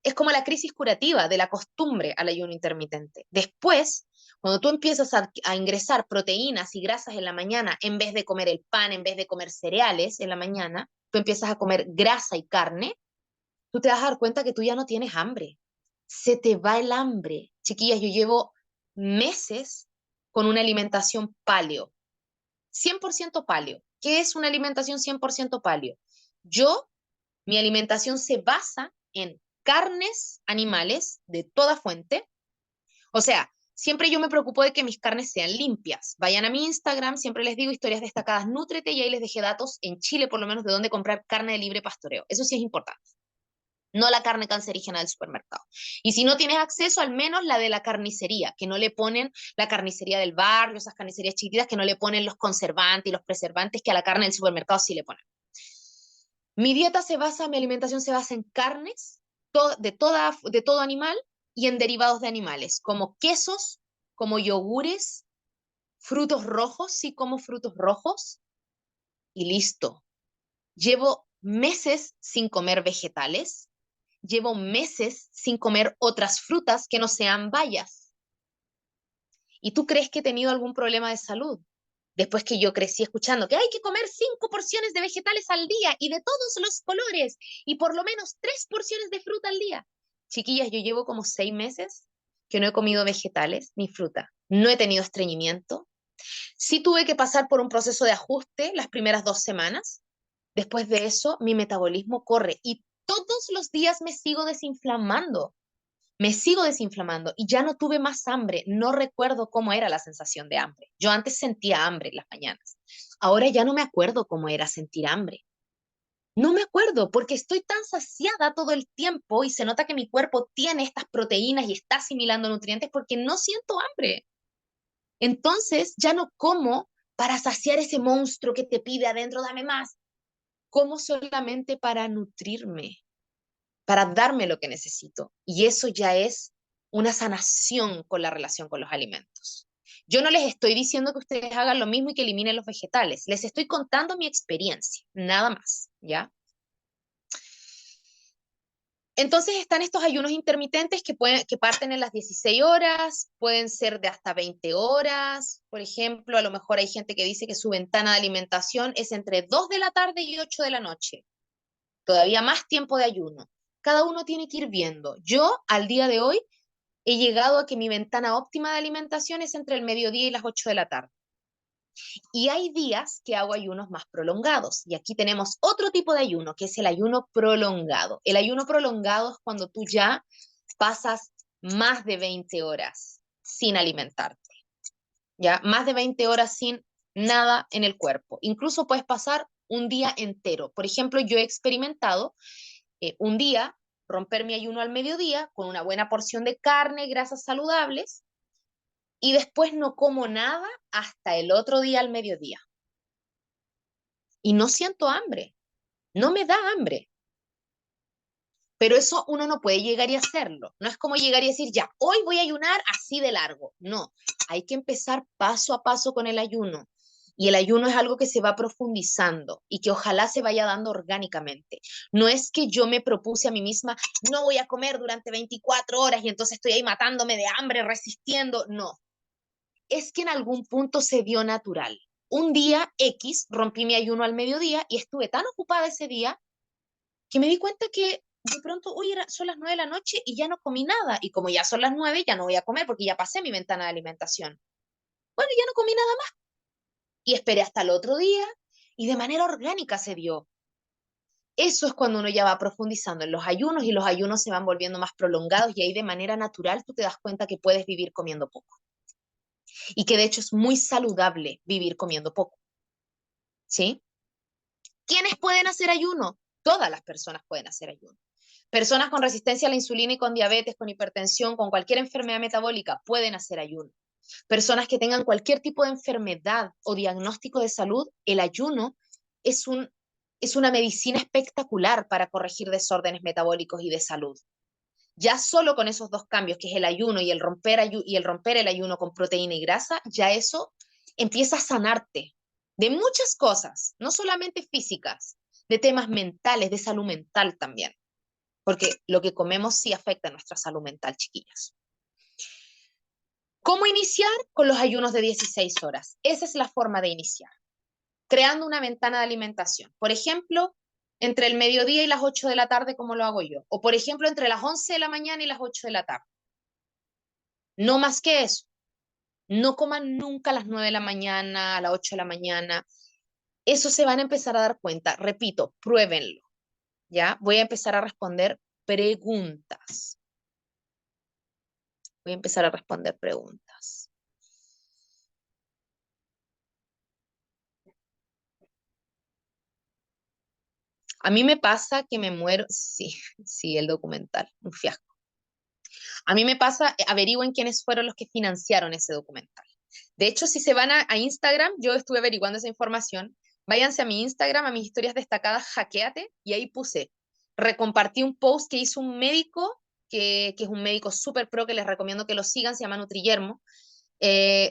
S1: Es como la crisis curativa de la costumbre al ayuno intermitente. Después, cuando tú empiezas a ingresar proteínas y grasas en la mañana, en vez de comer el pan, en vez de comer cereales en la mañana, tú empiezas a comer grasa y carne, tú te vas a dar cuenta que tú ya no tienes hambre. Se te va el hambre. Chiquillas, yo llevo meses con una alimentación paleo, 100% paleo. ¿Qué es una alimentación 100% paleo? Mi alimentación se basa en carnes animales de toda fuente, o sea, siempre yo me preocupo de que mis carnes sean limpias. Vayan a mi Instagram, siempre les digo historias destacadas, nútrete, y ahí les dejé datos en Chile, por lo menos, de dónde comprar carne de libre pastoreo. Eso sí es importante. No la carne cancerígena del supermercado. Y si no tienes acceso, al menos la de la carnicería, que no le ponen la carnicería del barrio, esas carnicerías chiquititas que no le ponen los conservantes y los preservantes que a la carne del supermercado sí le ponen. Mi alimentación se basa en carnes de todo animal y en derivados de animales, como quesos, como yogures, frutos rojos, sí como frutos rojos, y listo. Llevo meses sin comer vegetales, llevo meses sin comer otras frutas que no sean bayas. ¿Y tú crees que he tenido algún problema de salud? Después que yo crecí escuchando que hay que comer 5 porciones de vegetales al día y de todos los colores y por lo menos 3 porciones de fruta al día. Chiquillas, yo llevo como 6 meses que no he comido vegetales ni fruta. No he tenido estreñimiento. Sí tuve que pasar por un proceso de ajuste las primeras 2 semanas. Después de eso, mi metabolismo corre y todos los días me sigo desinflamando y ya no tuve más hambre. No recuerdo cómo era la sensación de hambre. Yo antes sentía hambre en las mañanas. Ahora ya no me acuerdo cómo era sentir hambre. No me acuerdo porque estoy tan saciada todo el tiempo y se nota que mi cuerpo tiene estas proteínas y está asimilando nutrientes porque no siento hambre. Entonces ya no como para saciar ese monstruo que te pide adentro, dame más. Como solamente para nutrirme, para darme lo que necesito. Y eso ya es una sanación con la relación con los alimentos. Yo no les estoy diciendo que ustedes hagan lo mismo y que eliminen los vegetales. Les estoy contando mi experiencia, nada más, ¿ya? Entonces están estos ayunos intermitentes que parten en las 16 horas, pueden ser de hasta 20 horas. Por ejemplo, a lo mejor hay gente que dice que su ventana de alimentación es entre 2 de la tarde y 8 de la noche. Todavía más tiempo de ayuno. Cada uno tiene que ir viendo. Yo, al día de hoy, he llegado a que mi ventana óptima de alimentación es entre el mediodía y las 8 de la tarde. Y hay días que hago ayunos más prolongados. Y aquí tenemos otro tipo de ayuno, que es el ayuno prolongado. El ayuno prolongado es cuando tú ya pasas más de 20 horas sin alimentarte. ¿Ya? Más de 20 horas sin nada en el cuerpo. Incluso puedes pasar un día entero. Por ejemplo, yo he experimentado un día romper mi ayuno al mediodía con una buena porción de carne, grasas saludables, y después no como nada hasta el otro día al mediodía. Y no siento hambre, no me da hambre. Pero eso uno no puede llegar y hacerlo. No es como llegar y decir, ya, hoy voy a ayunar así de largo. No, hay que empezar paso a paso con el ayuno. Y el ayuno es algo que se va profundizando y que ojalá se vaya dando orgánicamente. No es que yo me propuse a mí misma, no voy a comer durante 24 horas y entonces estoy ahí matándome de hambre, resistiendo. No, es que en algún punto se dio natural. Un día X rompí mi ayuno al mediodía y estuve tan ocupada ese día que me di cuenta que de pronto, uy, son las 9 de la noche y ya no comí nada. Y como ya son las 9, ya no voy a comer porque ya pasé mi ventana de alimentación. Bueno, ya no comí nada más. Y esperé hasta el otro día y de manera orgánica se dio. Eso es cuando uno ya va profundizando en los ayunos y los ayunos se van volviendo más prolongados y ahí de manera natural tú te das cuenta que puedes vivir comiendo poco. Y que de hecho es muy saludable vivir comiendo poco. ¿Sí? ¿Quiénes pueden hacer ayuno? Todas las personas pueden hacer ayuno. Personas con resistencia a la insulina y con diabetes, con hipertensión, con cualquier enfermedad metabólica pueden hacer ayuno. Personas que tengan cualquier tipo de enfermedad o diagnóstico de salud, el ayuno es, es una medicina espectacular para corregir desórdenes metabólicos y de salud. Ya solo con esos dos cambios, que es el ayuno y el romper el ayuno con proteína y grasa, ya eso empieza a sanarte de muchas cosas, no solamente físicas, de temas mentales, de salud mental también, porque lo que comemos sí afecta a nuestra salud mental, chiquillas. ¿Cómo iniciar? Con los ayunos de 16 horas. Esa es la forma de iniciar, creando una ventana de alimentación. Por ejemplo, entre el mediodía y las 8 de la tarde, como lo hago yo. O, por ejemplo, entre las 11 de la mañana y las 8 de la tarde. No más que eso. No coman nunca a las 9 de la mañana, a las 8 de la mañana. Eso se van a empezar a dar cuenta. Repito, pruébenlo. ¿Ya? Voy a empezar a responder preguntas. Voy a empezar a responder preguntas. A mí me pasa que me muero, sí, sí, el documental, un fiasco. A mí me pasa, averigüen quiénes fueron los que financiaron ese documental. De hecho, si se van a Instagram, yo estuve averiguando esa información, váyanse a mi Instagram, a mis historias destacadas, hackeate, y ahí puse, recompartí un post que hizo un médico, que es un médico súper pro, que les recomiendo que lo sigan, se llama Nutriyermo,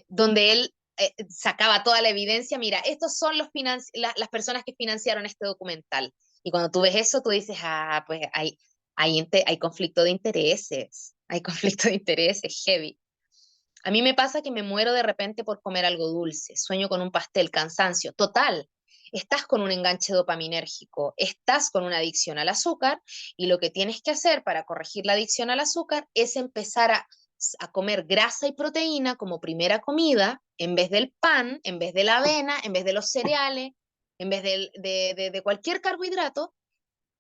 S1: donde él sacaba toda la evidencia, mira, estos son las personas que financiaron este documental. Y cuando tú ves eso, tú dices, ah, pues hay conflicto de intereses, hay conflicto de intereses heavy. A mí me pasa que me muero de repente por comer algo dulce, sueño con un pastel, cansancio, total. Estás con un enganche dopaminérgico, estás con una adicción al azúcar y lo que tienes que hacer para corregir la adicción al azúcar es empezar a comer grasa y proteína como primera comida en vez del pan, en vez de la avena, en vez de los cereales, en vez de cualquier carbohidrato,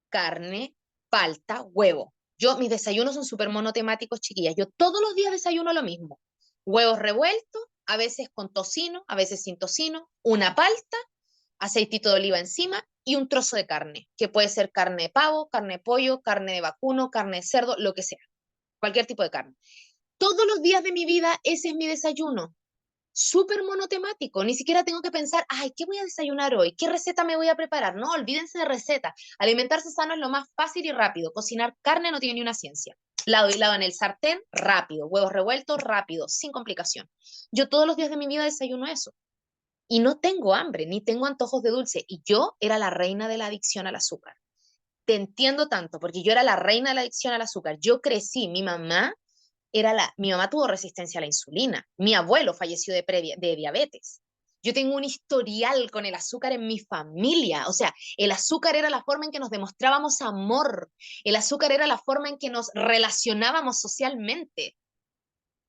S1: carne, palta, huevo. Mis desayunos son súper monotemáticos, chiquillas. Yo todos los días desayuno lo mismo. Huevos revueltos, a veces con tocino, a veces sin tocino, una palta, aceitito de oliva encima y un trozo de carne, que puede ser carne de pavo, carne de pollo, carne de vacuno, carne de cerdo, lo que sea, cualquier tipo de carne. Todos los días de mi vida ese es mi desayuno, súper monotemático, ni siquiera tengo que pensar, ay, ¿qué voy a desayunar hoy? ¿Qué receta me voy a preparar? No, olvídense de receta. Alimentarse sano es lo más fácil y rápido. Cocinar carne no tiene ni una ciencia. Lado y lado en el sartén, rápido. Huevos revueltos, rápido, sin complicación. Yo todos los días de mi vida desayuno eso. Y no tengo hambre, ni tengo antojos de dulce. Y yo era la reina de la adicción al azúcar. Te entiendo tanto, porque yo era la reina de la adicción al azúcar. Yo crecí, mi mamá tuvo resistencia a la insulina, mi abuelo falleció de diabetes. Yo tengo un historial con el azúcar en mi familia, o sea, el azúcar era la forma en que nos demostrábamos amor, el azúcar era la forma en que nos relacionábamos socialmente.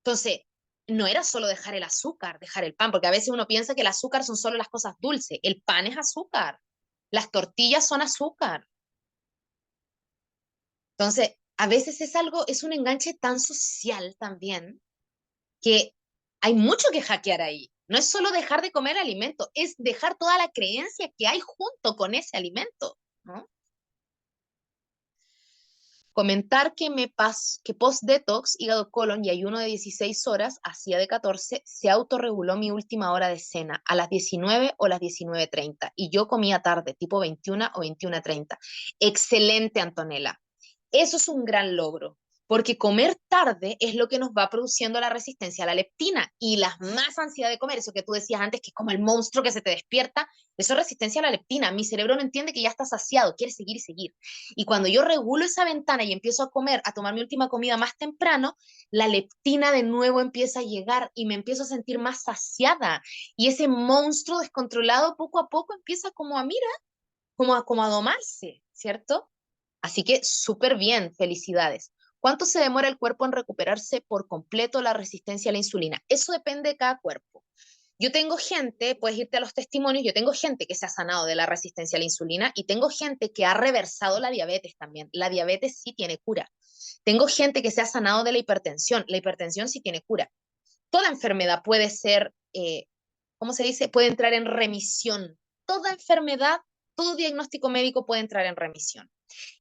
S1: Entonces, no era solo dejar el azúcar, dejar el pan, porque a veces uno piensa que el azúcar son solo las cosas dulces, el pan es azúcar, las tortillas son azúcar. Entonces, a veces es un enganche tan social también que hay mucho que hackear ahí. No es solo dejar de comer alimento, es dejar toda la creencia que hay junto con ese alimento, ¿no? Comentar que post-detox, hígado colon y ayuno de 16 horas, hacía de 14, se autorreguló mi última hora de cena a las 19 o las 19:30 y yo comía tarde, tipo 21 o 21:30. Excelente, Antonella. Eso es un gran logro, porque comer tarde es lo que nos va produciendo la resistencia a la leptina y la más ansiedad de comer, eso que tú decías antes, que es como el monstruo que se te despierta, eso es resistencia a la leptina. Mi cerebro no entiende que ya está saciado, quiere seguir y seguir. Y cuando yo regulo esa ventana y empiezo a comer, a tomar mi última comida más temprano, la leptina de nuevo empieza a llegar y me empiezo a sentir más saciada. Y ese monstruo descontrolado poco a poco empieza como a, mira, como a domarse, ¿cierto? Así que súper bien, felicidades. ¿Cuánto se demora el cuerpo en recuperarse por completo la resistencia a la insulina? Eso depende de cada cuerpo. Yo tengo gente, puedes irte a los testimonios, yo tengo gente que se ha sanado de la resistencia a la insulina y tengo gente que ha reversado la diabetes también. La diabetes sí tiene cura. Tengo gente que se ha sanado de la hipertensión sí tiene cura. Toda enfermedad puede ser, ¿cómo se dice? Puede entrar en remisión. Toda enfermedad, todo diagnóstico médico puede entrar en remisión.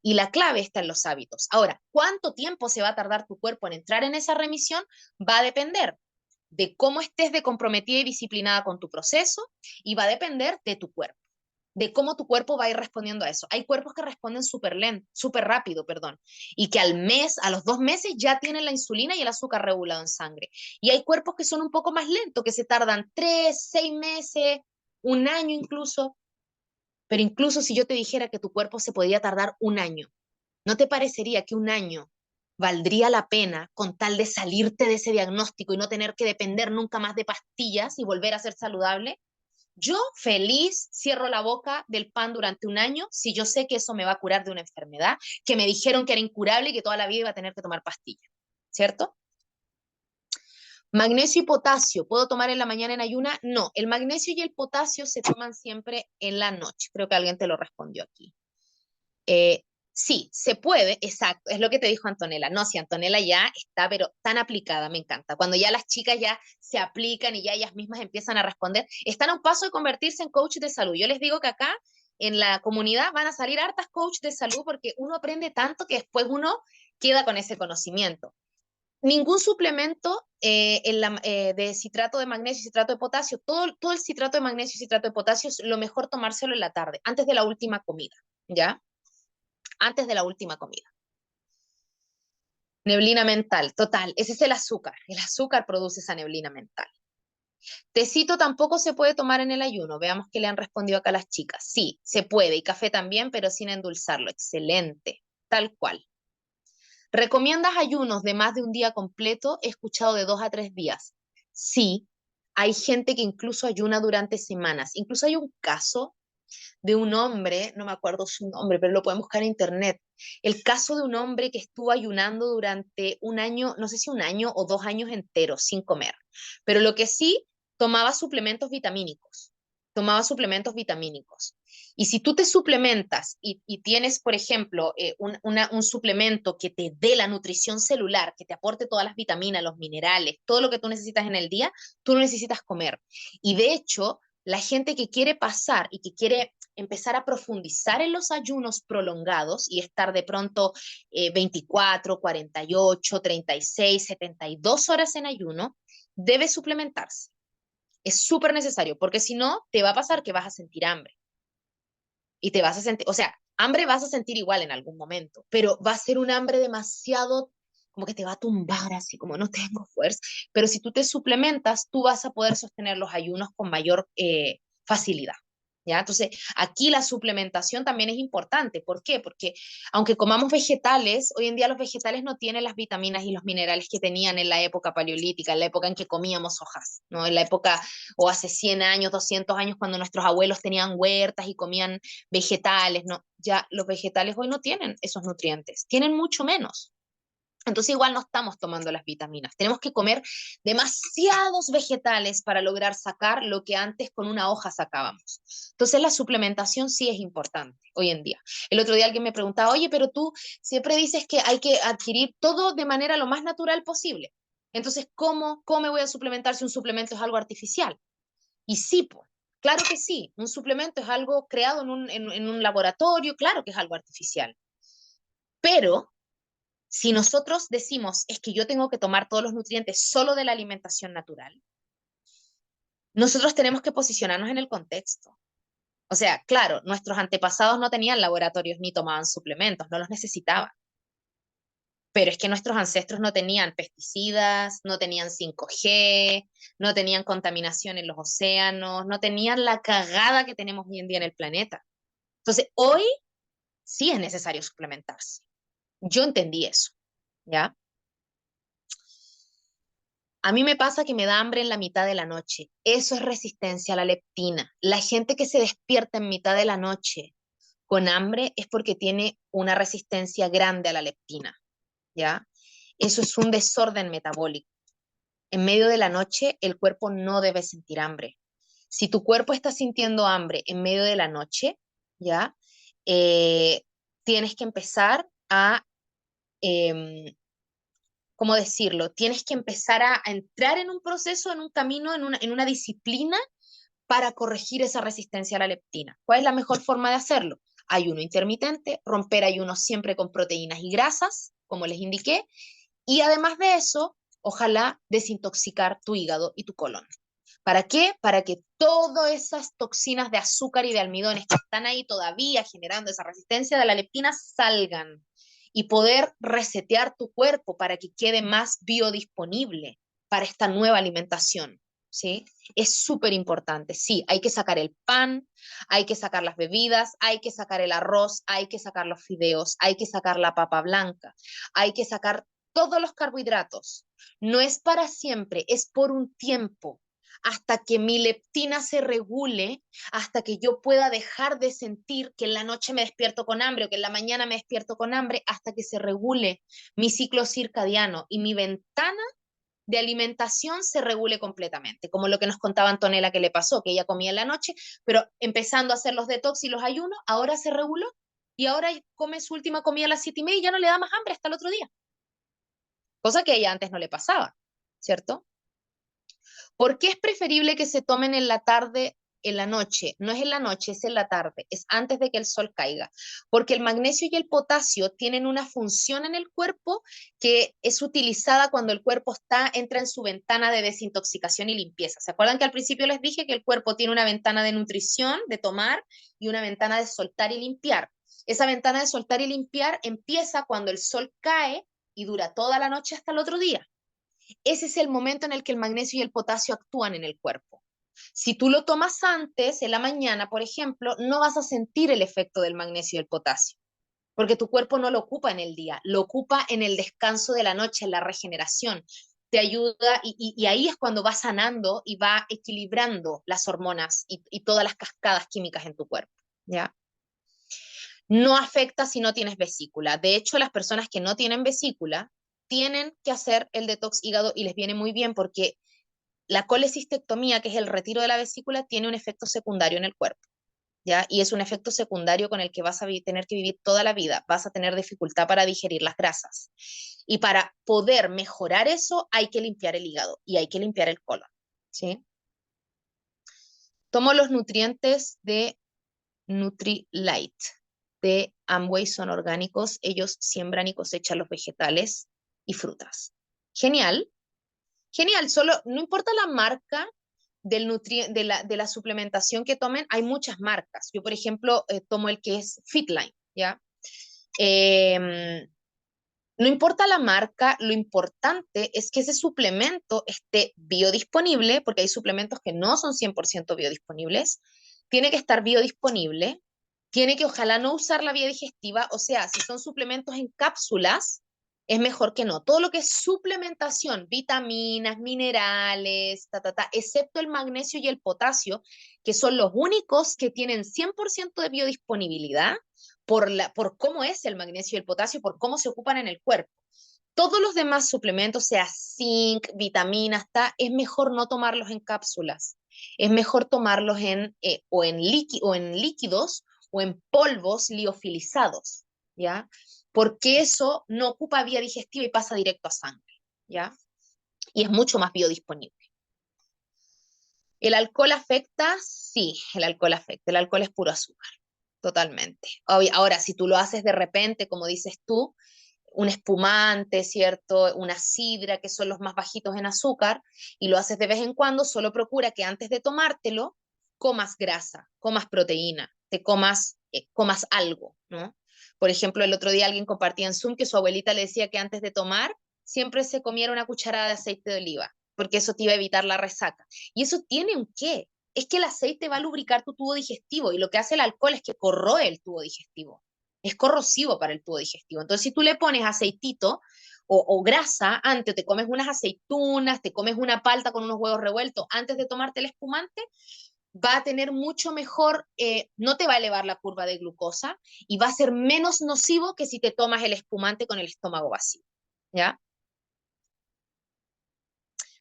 S1: Y la clave está en los hábitos. Ahora, ¿cuánto tiempo se va a tardar tu cuerpo en entrar en esa remisión? Va a depender de cómo estés de comprometida y disciplinada con tu proceso y va a depender de tu cuerpo, de cómo tu cuerpo va a ir respondiendo a eso. Hay cuerpos que responden súper lento, súper rápido, perdón, y que al mes, a los 2 meses ya tienen la insulina y el azúcar regulado en sangre. Y hay cuerpos que son un poco más lentos, que se tardan 3, 6 meses, un año incluso. Pero incluso si yo te dijera que tu cuerpo se podía tardar un año, ¿no te parecería que un año valdría la pena con tal de salirte de ese diagnóstico y no tener que depender nunca más de pastillas y volver a ser saludable? Yo feliz cierro la boca del pan durante un año si yo sé que eso me va a curar de una enfermedad que me dijeron que era incurable y que toda la vida iba a tener que tomar pastillas, ¿cierto? Magnesio y potasio, ¿puedo tomar en la mañana en ayuna? No, el magnesio y el potasio se toman siempre en la noche. Creo que alguien te lo respondió aquí. Sí, se puede, exacto, es lo que te dijo Antonella. No, si Antonella ya está, pero tan aplicada, me encanta. Cuando ya las chicas ya se aplican y ya ellas mismas empiezan a responder, están a un paso de convertirse en coach de salud. Yo les digo que acá en la comunidad van a salir hartas coach de salud porque uno aprende tanto que después uno queda con ese conocimiento. Ningún suplemento de citrato de magnesio y citrato de potasio, todo el citrato de magnesio y citrato de potasio es lo mejor tomárselo en la tarde, antes de la última comida, ¿ya? Antes de la última comida. Neblina mental, total, ese es el azúcar produce esa neblina mental. Tecito tampoco se puede tomar en el ayuno, veamos qué le han respondido acá las chicas. Sí, se puede, y café también, pero sin endulzarlo, excelente, tal cual. ¿Recomiendas ayunos de más de un día completo? He escuchado de 2 a 3 días. Sí, hay gente que incluso ayuna durante semanas. Incluso hay un caso de un hombre, no me acuerdo su nombre, pero lo pueden buscar en internet. El caso de un hombre que estuvo ayunando durante un año, no sé si un año o 2 años enteros sin comer. Pero lo que sí, tomaba suplementos vitamínicos. Tomaba suplementos vitamínicos. Y si tú te suplementas y tienes, por ejemplo, un suplemento que te dé la nutrición celular, que te aporte todas las vitaminas, los minerales, todo lo que tú necesitas en el día, tú no necesitas comer. Y de hecho, la gente que quiere pasar y que quiere empezar a profundizar en los ayunos prolongados y estar de pronto 24, 48, 36, 72 horas en ayuno, debe suplementarse. Es súper necesario, porque si no, te va a pasar que vas a sentir hambre. Y te vas a sentir, o sea, hambre vas a sentir igual en algún momento, pero va a ser un hambre demasiado, como que te va a tumbar así, como no tengo fuerza. Pero si tú te suplementas, tú vas a poder sostener los ayunos con mayor facilidad. ¿Ya? Entonces, aquí la suplementación también es importante. ¿Por qué? Porque aunque comamos vegetales, hoy en día los vegetales no tienen las vitaminas y los minerales que tenían en la época paleolítica, en la época en que comíamos hojas, ¿no? En la época, o hace 100 años, 200 años, cuando nuestros abuelos tenían huertas y comían vegetales, ¿no? Ya los vegetales hoy no tienen esos nutrientes, tienen mucho menos. Entonces igual no estamos tomando las vitaminas. Tenemos que comer demasiados vegetales para lograr sacar lo que antes con una hoja sacábamos. Entonces la suplementación sí es importante hoy en día. El otro día alguien me preguntaba, oye, pero tú siempre dices que hay que adquirir todo de manera lo más natural posible. Entonces, ¿cómo me voy a suplementar si un suplemento es algo artificial? Y sí, pues, claro que sí. Un suplemento es algo creado en un laboratorio, claro que es algo artificial. Pero si nosotros decimos es que yo tengo que tomar todos los nutrientes solo de la alimentación natural, nosotros tenemos que posicionarnos en el contexto. O sea, claro, nuestros antepasados no tenían laboratorios ni tomaban suplementos, no los necesitaban. Pero es que nuestros ancestros no tenían pesticidas, no tenían 5G, no tenían contaminación en los océanos, no tenían la cagada que tenemos hoy en día en el planeta. Entonces, hoy sí es necesario suplementarse. Yo entendí eso, ¿ya? A mí me pasa que me da hambre en la mitad de la noche. Eso es resistencia a la leptina. La gente que se despierta en mitad de la noche con hambre es porque tiene una resistencia grande a la leptina, ¿ya? Eso es un desorden metabólico. En medio de la noche, el cuerpo no debe sentir hambre. Si tu cuerpo está sintiendo hambre en medio de la noche, ¿ya? Eh, tienes que empezar a em, ¿cómo decirlo? Tienes que empezar a entrar en un proceso, en un camino, en una disciplina para corregir esa resistencia a la leptina. ¿Cuál es la mejor forma de hacerlo? Ayuno intermitente, romper ayuno siempre con proteínas y grasas, como les indiqué, y además de eso, ojalá desintoxicar tu hígado y tu colon. ¿Para qué? Para que todas esas toxinas de azúcar y de almidones que están ahí todavía generando esa resistencia de la leptina salgan y poder resetear tu cuerpo para que quede más biodisponible para esta nueva alimentación. ¿Sí? Es súper importante. Sí, hay que sacar el pan, hay que sacar las bebidas, hay que sacar el arroz, hay que sacar los fideos, hay que sacar la papa blanca, hay que sacar todos los carbohidratos. No es para siempre, es por un tiempo hasta que mi leptina se regule, hasta que yo pueda dejar de sentir que en la noche me despierto con hambre o que en la mañana me despierto con hambre, hasta que se regule mi ciclo circadiano y mi ventana de alimentación se regule completamente, como lo que nos contaba Antonella que le pasó, que ella comía en la noche, pero empezando a hacer los detox y los ayunos, ahora se reguló y ahora come su última comida a las 7:30 y ya no le da más hambre hasta el otro día. Cosa que a ella antes no le pasaba, ¿cierto? ¿Por qué es preferible que se tomen en la tarde, en la noche? No es en la noche, es en la tarde, es antes de que el sol caiga, porque el magnesio y el potasio tienen una función en el cuerpo que es utilizada cuando el cuerpo entra en su ventana de desintoxicación y limpieza. ¿Se acuerdan que al principio les dije que el cuerpo tiene una ventana de nutrición, de tomar, y una ventana de soltar y limpiar? Esa ventana de soltar y limpiar empieza cuando el sol cae y dura toda la noche hasta el otro día. Ese es el momento en el que el magnesio y el potasio actúan en el cuerpo. Si tú lo tomas antes, en la mañana, por ejemplo, no vas a sentir el efecto del magnesio y el potasio, porque tu cuerpo no lo ocupa en el día, lo ocupa en el descanso de la noche, en la regeneración. Te ayuda y ahí es cuando va sanando y va equilibrando las hormonas y todas las cascadas químicas en tu cuerpo, ¿ya? No afecta si no tienes vesícula. De hecho, las personas que no tienen vesícula tienen que hacer el detox hígado y les viene muy bien porque la colecistectomía, que es el retiro de la vesícula, tiene un efecto secundario en el cuerpo, ¿ya? Y es un efecto secundario con el que vas a tener que vivir toda la vida. Vas a tener dificultad para digerir las grasas. Y para poder mejorar eso, hay que limpiar el hígado y hay que limpiar el colon, ¿sí? Tomo los nutrientes de Nutrilite de Amway, son orgánicos, ellos siembran y cosechan los vegetales y frutas. Genial, genial, solo no importa la marca de la suplementación que tomen, hay muchas marcas. Yo, por ejemplo, tomo el que es Fitline, ¿ya? Eh, no importa la marca, lo importante es que ese suplemento esté biodisponible, porque hay suplementos que no son 100% biodisponibles, tiene que estar biodisponible, tiene que ojalá no usar la vía digestiva, o sea, si son suplementos en cápsulas, es mejor que no. Todo lo que es suplementación, vitaminas, minerales, excepto el magnesio y el potasio, que son los únicos que tienen 100% de biodisponibilidad, por cómo es el magnesio y el potasio, por cómo se ocupan en el cuerpo. Todos los demás suplementos, sea zinc, vitaminas, es mejor no tomarlos en cápsulas. Es mejor tomarlos o en líquidos o en polvos liofilizados, ¿ya? Porque eso no ocupa vía digestiva y pasa directo a sangre, ¿ya? Y es mucho más biodisponible. ¿El alcohol afecta? Sí, el alcohol afecta. El alcohol es puro azúcar, totalmente. Ahora, si tú lo haces de repente, como dices tú, un espumante, ¿cierto? Una sidra, que son los más bajitos en azúcar, y lo haces de vez en cuando, solo procura que antes de tomártelo, comas grasa, comas proteína, comas algo, ¿no? Por ejemplo, el otro día alguien compartía en Zoom que su abuelita le decía que antes de tomar, siempre se comiera una cucharada de aceite de oliva, porque eso te iba a evitar la resaca. Y eso tiene un qué. Es que el aceite va a lubricar tu tubo digestivo y lo que hace el alcohol es que corroe el tubo digestivo, es corrosivo para el tubo digestivo. Entonces, si tú le pones aceitito o grasa, antes te comes unas aceitunas, te comes una palta con unos huevos revueltos, antes de tomarte el espumante, va a tener mucho mejor, no te va a elevar la curva de glucosa y va a ser menos nocivo que si te tomas el espumante con el estómago vacío, ¿ya?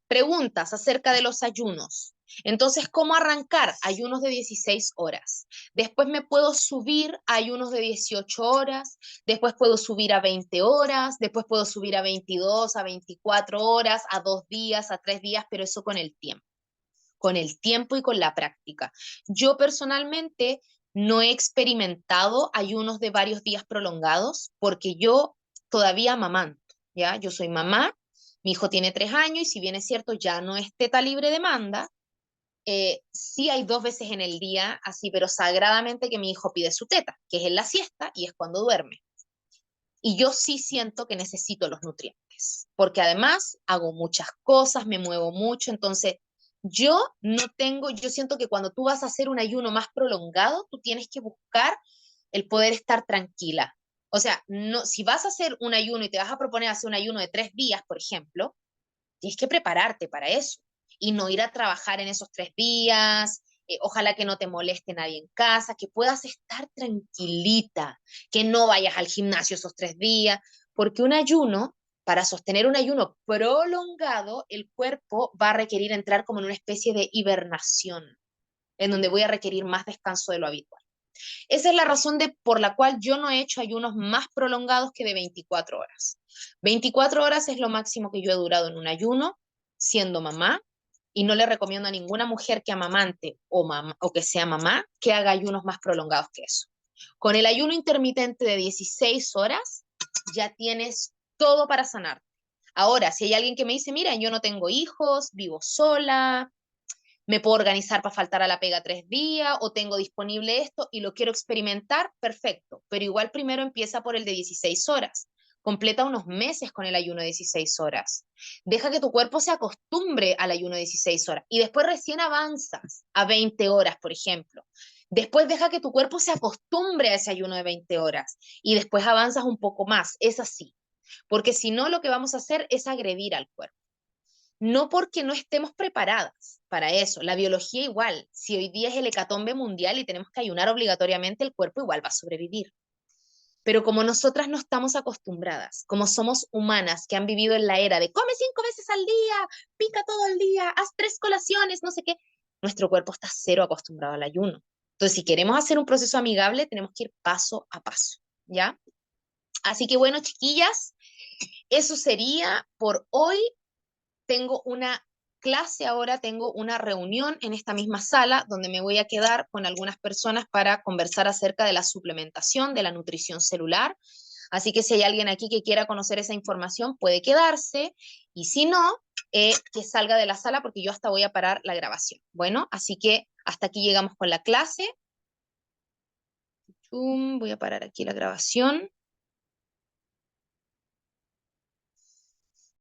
S1: Preguntas acerca de los ayunos. Entonces, ¿cómo arrancar? Ayunos de 16 horas. Después me puedo subir a ayunos de 18 horas. Después puedo subir a 20 horas. Después puedo subir a 22, a 24 horas, a 2 días, a 3 días, pero eso con el tiempo. Con el tiempo y con la práctica. Yo personalmente no he experimentado ayunos de varios días prolongados porque yo todavía amamanto, ¿ya? Yo soy mamá, mi hijo tiene 3 años y si bien es cierto ya no es teta libre demanda, sí hay 2 veces en el día, así, pero sagradamente que mi hijo pide su teta, que es en la siesta y es cuando duerme. Y yo sí siento que necesito los nutrientes, porque además hago muchas cosas, me muevo mucho, entonces yo siento que cuando tú vas a hacer un ayuno más prolongado, tú tienes que buscar el poder estar tranquila. O sea, no, si vas a hacer un ayuno y te vas a proponer hacer un ayuno de 3 días, por ejemplo, tienes que prepararte para eso y no ir a trabajar en esos 3 días. Ojalá que no te moleste nadie en casa, que puedas estar tranquilita, que no vayas al gimnasio esos 3 días, porque un ayuno, para sostener un ayuno prolongado, el cuerpo va a requerir entrar como en una especie de hibernación, en donde voy a requerir más descanso de lo habitual. Esa es la razón por la cual yo no he hecho ayunos más prolongados que de 24 horas. 24 horas es lo máximo que yo he durado en un ayuno siendo mamá y no le recomiendo a ninguna mujer que amamante o que sea mamá que haga ayunos más prolongados que eso. Con el ayuno intermitente de 16 horas ya tienes todo para sanar. Ahora, si hay alguien que me dice, mira, yo no tengo hijos, vivo sola, me puedo organizar para faltar a la pega 3 días o tengo disponible esto y lo quiero experimentar, perfecto. Pero igual primero empieza por el de 16 horas. Completa unos meses con el ayuno de 16 horas. Deja que tu cuerpo se acostumbre al ayuno de 16 horas y después recién avanzas a 20 horas, por ejemplo. Después deja que tu cuerpo se acostumbre a ese ayuno de 20 horas y después avanzas un poco más. Es así. Porque si no, lo que vamos a hacer es agredir al cuerpo. No porque no estemos preparadas para eso. La biología igual. Si hoy día es el hecatombe mundial y tenemos que ayunar obligatoriamente, el cuerpo igual va a sobrevivir. Pero como nosotras no estamos acostumbradas, como somos humanas que han vivido en la era de come 5 veces al día, pica todo el día, haz 3 colaciones, no sé qué, nuestro cuerpo está cero acostumbrado al ayuno. Entonces, si queremos hacer un proceso amigable, tenemos que ir paso a paso, ¿ya? Así que bueno, chiquillas, eso sería por hoy. Tengo una clase ahora, tengo una reunión en esta misma sala donde me voy a quedar con algunas personas para conversar acerca de la suplementación, de la nutrición celular. Así que si hay alguien aquí que quiera conocer esa información, puede quedarse y si no, que salga de la sala porque yo hasta voy a parar la grabación. Bueno, así que hasta aquí llegamos con la clase. Voy a parar aquí la grabación.